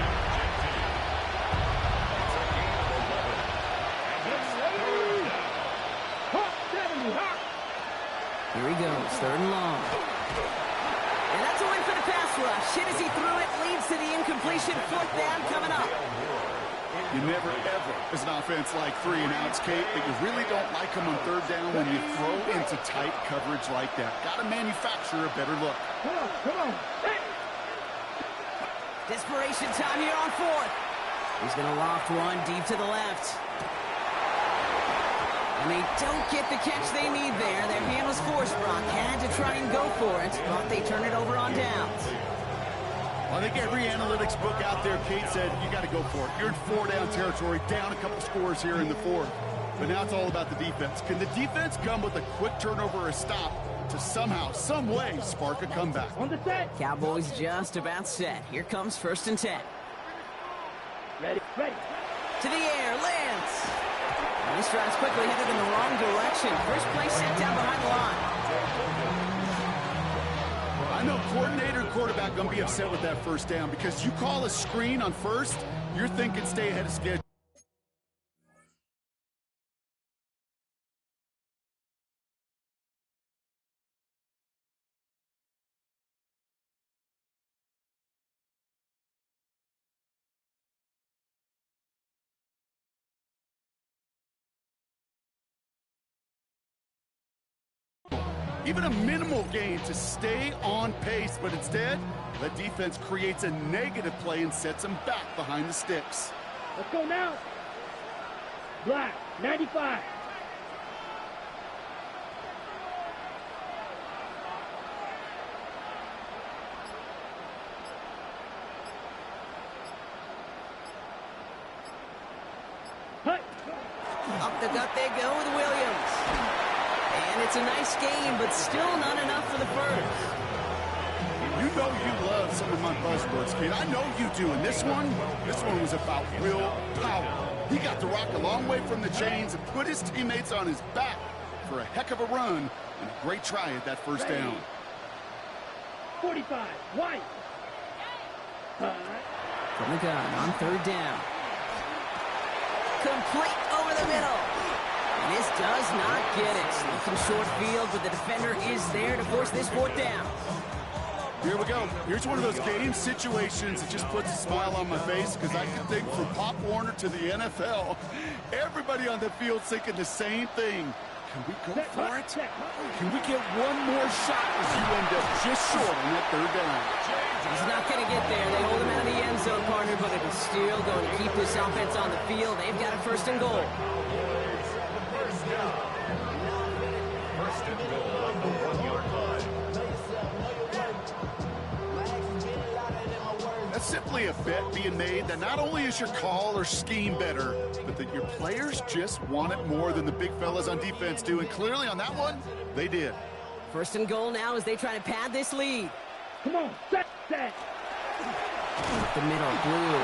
Here he goes, third and long. And that's a win for the pass rush. Hit as he threw it, leads to the incompletion. Fourth down coming up. You never, ever, as an offense, like 3 and outs, Kate, but you really don't like them on third down when you throw into tight coverage like that. Got to manufacture a better look. Come on. Desperation time here on fourth. He's going to loft one deep to the left. And they don't get the catch they need there. Their hand was forced, Brock. Had to try and go for it, but they turn it over on downs. Well, I think every analytics book out there, Kate said, you got to go for it. You're in 4-down territory, down a couple scores here in the fourth. But now it's all about the defense. Can the defense come with a quick turnover or a stop to somehow, some way, spark a comeback? On the set. Cowboys just about set. Here comes 1st and 10. Ready, ready. To the air, lands. And this drive's quickly headed in the wrong direction. First play set down behind the line. I know coordinator and quarterback going to be upset with that first down because you call a screen on first, you're thinking stay ahead of schedule. Even a minimal gain to stay on pace, but instead, the defense creates a negative play and sets them back behind the sticks. Let's go now. Black, 95. Hut. Up the gut they go with Williams. And it's a nice game, but still not enough for the first. You know you love some of my buzzwords, kid. I know you do. And this one was about real power. He got the rock a long way from the chains and put his teammates on his back for a heck of a run and a great try at that first down. 45, White. From the gun on 3rd down. Complete over the middle. And this does not get it. Looking short field, but the defender is there to force this 4th down. Here we go. Here's one of those game situations that just puts a smile on my face because I can think from Pop Warner to the NFL, everybody on the field thinking the same thing. Can we go for it? Can we get one more shot as you end up just short on that 3rd down? He's not going to get there. They hold him out of the end zone, partner, but it is still going to keep this offense on the field. They've got a 1st and goal. First down. 1st and goal on the 1-yard line. That's simply a bet being made that not only is your call or scheme better, but that your players just want it more than the big fellas on defense do. And clearly on that one, they did. 1st and goal now as they try to pad this lead. Come on, set. Up the middle, Blue.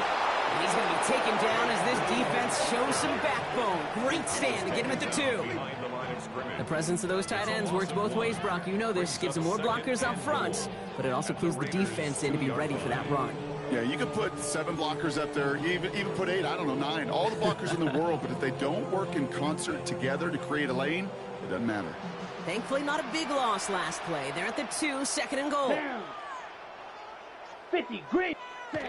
And he's going to be taken down as this defense shows some backbone. Great stand to get him at the 2. The presence of those tight ends works both ways, Brock. You know this. Gives them more blockers up front, but it also clues the defense in to be ready for that run. Yeah, you could put 7 blockers up there, even put 8, I don't know, 9. All the blockers in the world, but if they don't work in concert together to create a lane, it doesn't matter. Thankfully, not a big loss last play. They're at the 2, 2nd and goal. Down. 50, great. And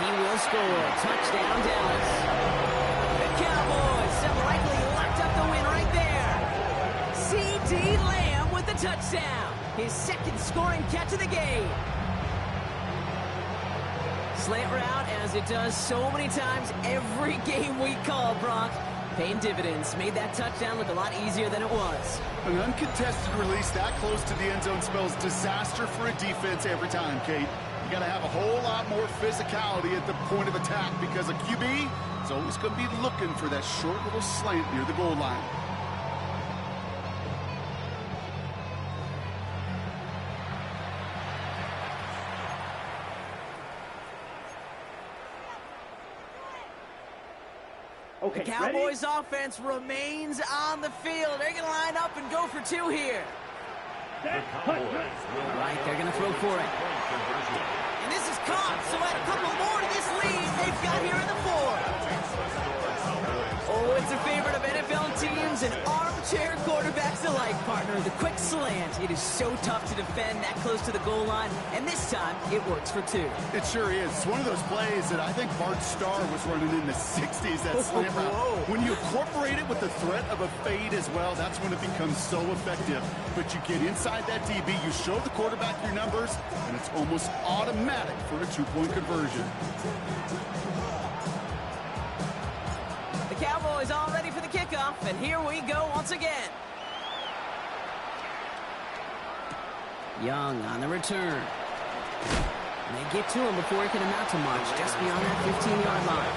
he will score. Touchdown, Dallas. The Cowboys have likely locked up the win right there. C.D. Lamb with the touchdown. His 2nd scoring catch of the game. Slant route, as it does so many times every game we call, Brock. Paying dividends. Made that touchdown look a lot easier than it was. An uncontested release that close to the end zone spells disaster for a defense every time, Kate. You got to have a whole lot more physicality at the point of attack because a QB is always going to be looking for that short little slant near the goal line. The Cowboys offense remains on the field. They're going to line up and go for 2 here. The Cowboys All right, they're going to throw for it. And this is caught, so add a couple more to this lead they've got here in the 4th. Oh, it's a favorite of NFL teams and armchair quarterbacks alike, partner. The quick slant. It is so tough to defend that close to the goal line, and this time it works for two. It sure is. It's one of those plays that I think Bart Starr was running in the 60s, that slant route. When you incorporate it with the threat of a fade as well, that's when it becomes so effective. But you get inside that DB, you show the quarterback your numbers, and it's almost automatic for a two-point conversion. Cowboys all ready for the kickoff, and here we go once again. Young on the return. And they get to him before he can amount to much, just beyond that 15-yard line.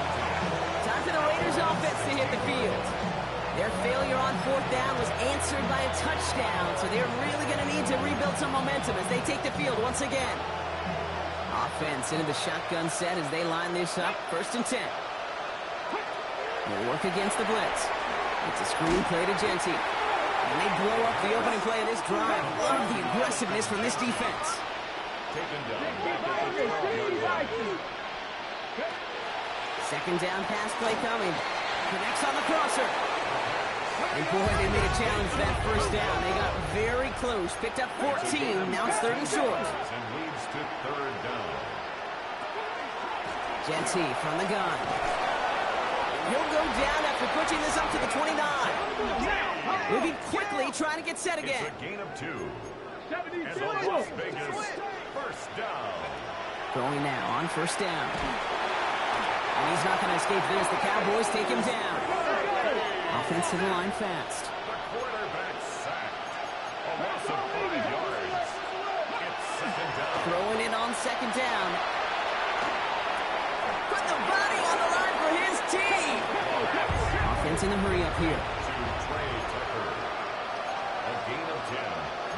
Time for the Raiders offense to hit the field. Their failure on fourth down was answered by a touchdown, so they're really going to need to rebuild some momentum as they take the field once again. Offense into the shotgun set as they line this up, 1st and 10. They work against the blitz. It's a screen play to Genty. And they blow up the opening play of this drive. Love the aggressiveness from this defense. Second down pass play coming. Connects on the crosser. And boy, they made a challenge for that 1st down. They got very close. Picked up 14. Now it's 3rd and short. And leads to 3rd down. Genty from the gun. He'll go down after pushing this up to the 29. Moving quickly, trying to get set again. It's a gain of 2. And the Las Vegas 1st down. Going now on 1st down. And he's not going to escape this. The Cowboys take him down. Offense to the line fast. The quarterback sacked. A loss of 5 yards. It's 2nd down. Throwing it on 2nd down. Put the body on the line for his team. Offense in the hurry up here. To Trey Tucker. A gain of 10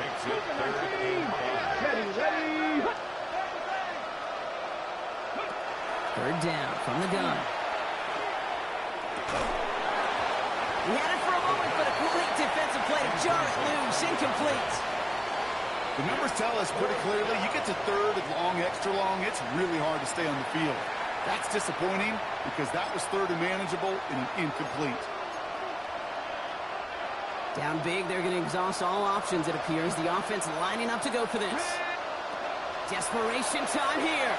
makes it 3rd and 5. 3rd down from the gun. He had it for a moment, but a complete defensive play to jar it loose. Incomplete. The numbers tell us pretty clearly, you get to 3rd and long, extra long, it's really hard to stay on the field. That's disappointing because that was 3rd and manageable and an incomplete. Down big, they're going to exhaust all options, it appears. The offense lining up to go for this. Desperation time here.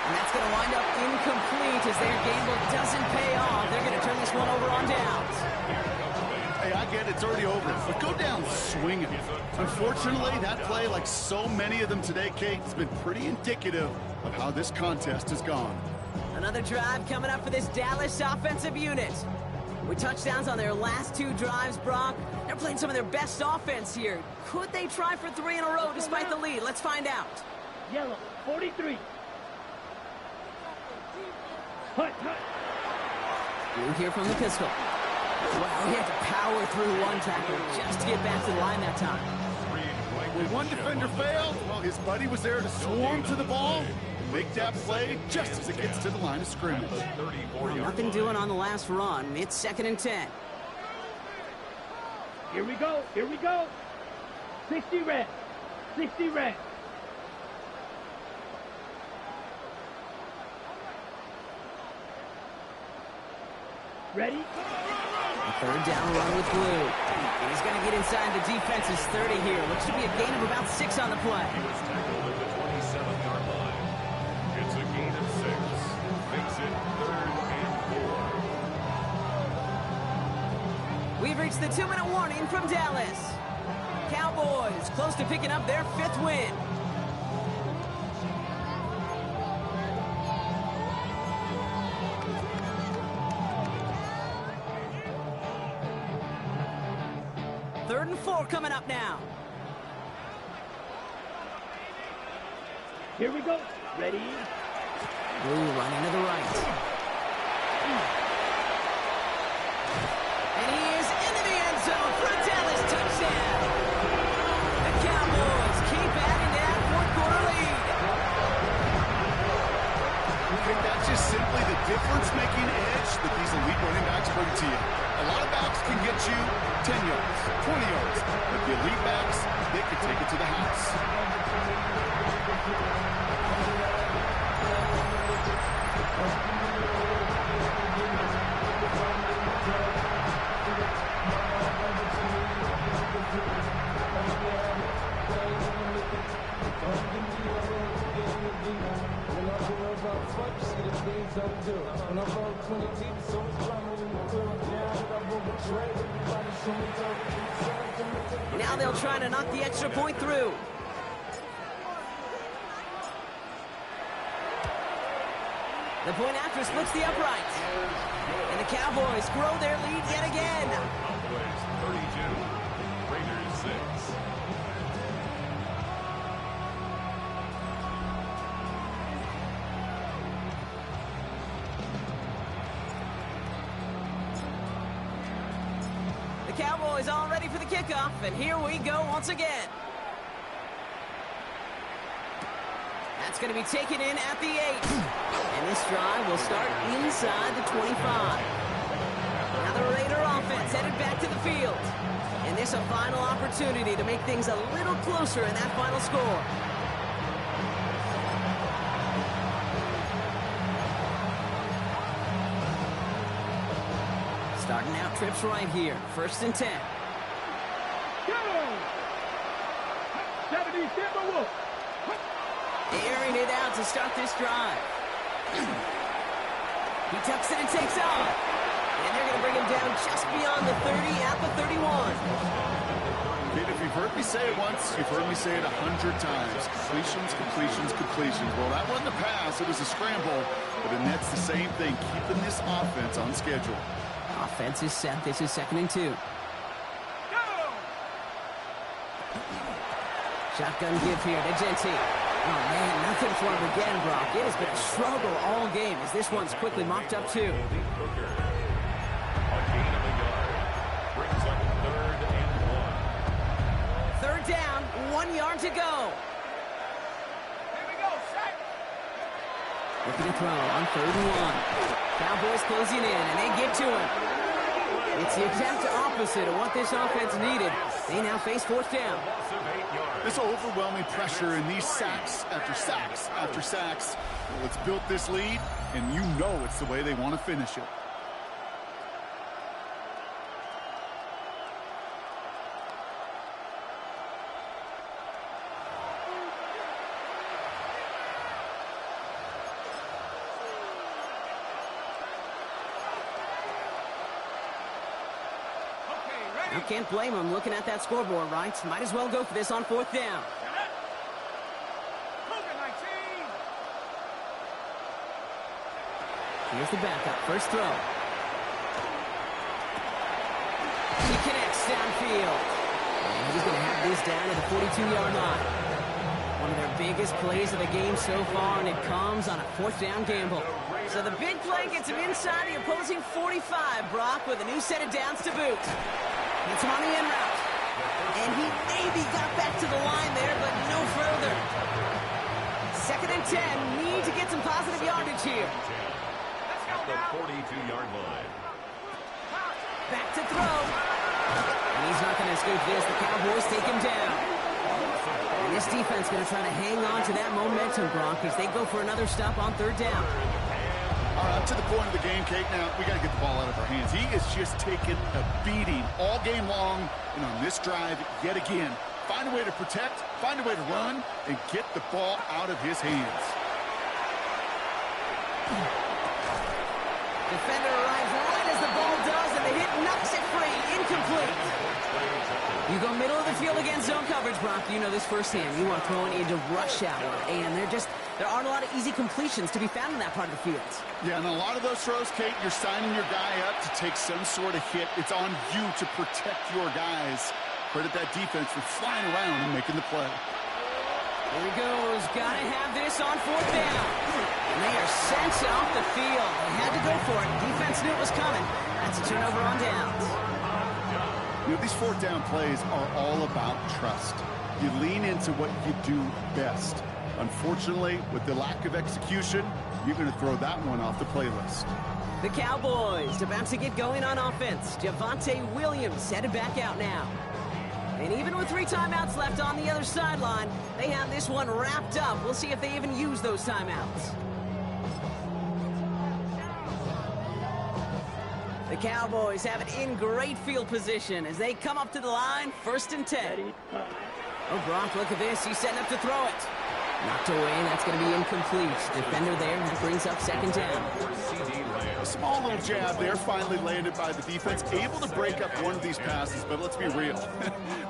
And that's going to wind up incomplete as their gamble doesn't pay off. They're going to turn this one over on downs. Hey, I get it, it's already over, but go down swinging. Unfortunately, that play, like so many of them today, Kate, has been pretty indicative of how this contest has gone. Another drive coming up for this Dallas offensive unit. With touchdowns on their last 2 drives, Brock, they're playing some of their best offense here. Could they try for 3 in a row despite the lead? Let's find out. Yellow, 43. Hut. We'll hear from the pistol. Wow, he had to power through one tackle just to get back to the line that time. When one defender failed, well, his buddy was there to swarm to the ball and make that play just as it gets to the line of scrimmage. Well, nothing doing on the last run. It's 2nd and 10. Here we go. 60 red. 60 red. Ready? A 3rd down run with blue. And he's going to get inside the defense's 30 here. Looks to be a gain of about 6 on the play. He was tackled at the 27-yard line. It's a gain of 6. Makes it 3rd and 4. We've reached the 2-minute warning from Dallas. Cowboys close to picking up their 5th win. Third and 4 coming up now. Here we go. Ready? Blue running to the right. And he is into the end zone for a Dallas touchdown. The Cowboys keep adding to that 4th-quarter lead. That's just simply the difference-making edge that these elite running backs bring to you. A lot of backs can get you 10 yards, 20 yards, but the elite backs, they can take it to the house. Now they'll try to knock the extra point through. The point after splits the upright. And the Cowboys grow their lead yet again. Cowboys 32, Raiders 6. The Cowboys all ready for the kickoff, and here we go once again. That's going to be taken in at the 8. And this drive will start inside the 25. Now the Raider offense headed back to the field. And this a final opportunity to make things a little closer in that final score. Starting out trips right here. 1st and 10. Go! 70 Timberwolves. Airing it out to start this drive. He tucks it and takes off. And they're going to bring him down just beyond the 30 at the 31. Kid, if you've heard me say it once, you've heard me say it 100 times. Completions, completions, completions. Well, that wasn't a pass. It was a scramble. But the Nets the same thing, keeping this offense on schedule. Offense is set. This is 2nd and 2. Shotgun give here to Genty. Oh, man, nothing for him again, Brock. It has been a struggle all game as this one's quickly mopped up, too. A gain of a yard. Brings up 3rd and 1. 3rd down, 1 yard to go. Here we go, set. Looking to throw on 3rd and 1. Cowboys closing in, and they get to him. It's the exact opposite of what this offense needed. They now face 4th down. This overwhelming pressure and these sacks after sacks after sacks. Well, it's built this lead, and you know it's the way they want to finish it. You can't blame him looking at that scoreboard, right? Might as well go for this on 4th down. Here's the backup. First throw. He connects downfield. And he's going to have this down at the 42-yard line. One of their biggest plays of the game so far, and it comes on a 4th down gamble. So the big play gets him inside the opposing 45, Brock, with a new set of downs to boot. Gets him on the end route. And he maybe got back to the line there, but no further. 2nd and 10. Need to get some positive yardage here. At the 42-yard line. Back to throw. And he's not going to escape this. The Cowboys take him down. And this defense going to try to hang on to that momentum, Brock, as they go for another stop on 3rd down. All right, up to the point of the game, Kate. Now, we got to get the ball out of our hands. He is just taking a beating all game long. And on this drive, yet again, find a way to protect, find a way to run, and get the ball out of his hands. Defender arrives right as the ball does, and the hit knocks it free. Incomplete. You go middle of the field against zone coverage, Brock. You know this firsthand. You are throwing into rush hour, and there aren't a lot of easy completions to be found in that part of the field. Yeah, and a lot of those throws, Kate, you're signing your guy up to take some sort of hit. It's on you to protect your guys. Credit that defense for flying around and making the play. Here he goes. Got to have this on 4th down. And they are sent off the field. They had to go for it. Defense knew it was coming. That's a turnover on downs. You know, these 4th down plays are all about trust. You lean into what you do best. Unfortunately, with the lack of execution, you're going to throw that one off the playlist. The Cowboys about to get going on offense. Javonte Williams headed back out now. And even with 3 timeouts left on the other sideline, they have this one wrapped up. We'll see if they even use those timeouts. The Cowboys have it in great field position as they come up to the line, 1st and 10. Oh, Brock, look at this. He's setting up to throw it. Knocked away, and that's going to be incomplete. Defender there, and brings up second down. A small little jab there, finally landed by the defense. Able to break up one of these passes, but let's be real.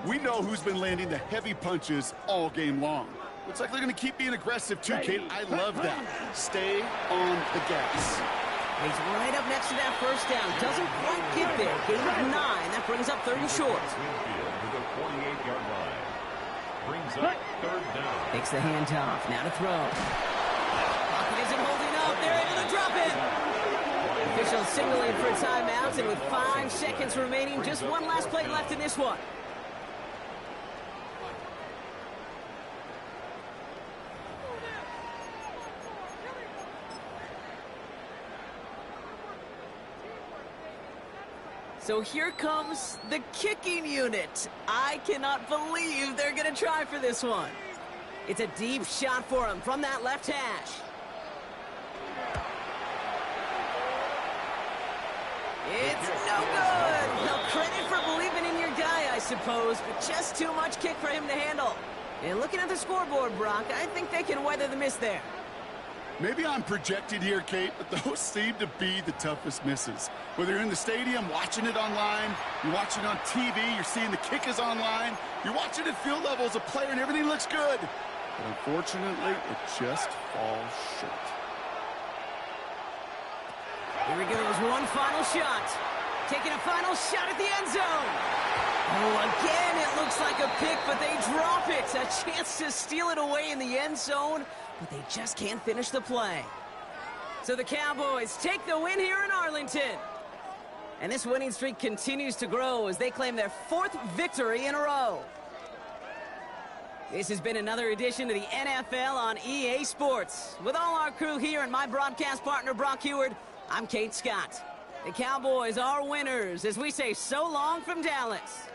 We know who's been landing the heavy punches all game long. Looks like they're going to keep being aggressive too, Kate. I love that. Stay on the gas. He's right up next to that first down. Doesn't quite get there. Gain of 9. That brings up third and short. Brings up third down. Takes the handoff. Now to throw. Pocket isn't holding up. They're able to drop it. Officials signaling for a timeout, and with 5 seconds remaining, just one last play left in this one. So here comes the kicking unit. I cannot believe they're going to try for this one. It's a deep shot for him from that left hash. It's no good. No credit for believing in your guy, I suppose, but just too much kick for him to handle. And looking at the scoreboard, Brock, I think they can weather the miss there. Maybe I'm projected here, Kate, but those seem to be the toughest misses. Whether you're in the stadium, watching it online, you're watching it on TV, you're seeing the kick is online, you're watching at field level as a player and everything looks good. But unfortunately, it just falls short. Here we go, there's one final shot. Taking a final shot at the end zone. Oh, again, it looks like a pick, but they drop it. A chance to steal it away in the end zone, but they just can't finish the play. So the Cowboys take the win here in Arlington. And this winning streak continues to grow as they claim their 4th victory in a row. This has been another edition of the NFL on EA Sports. With all our crew here and my broadcast partner, Brock Heward, I'm Kate Scott. The Cowboys are winners as we say so long from Dallas.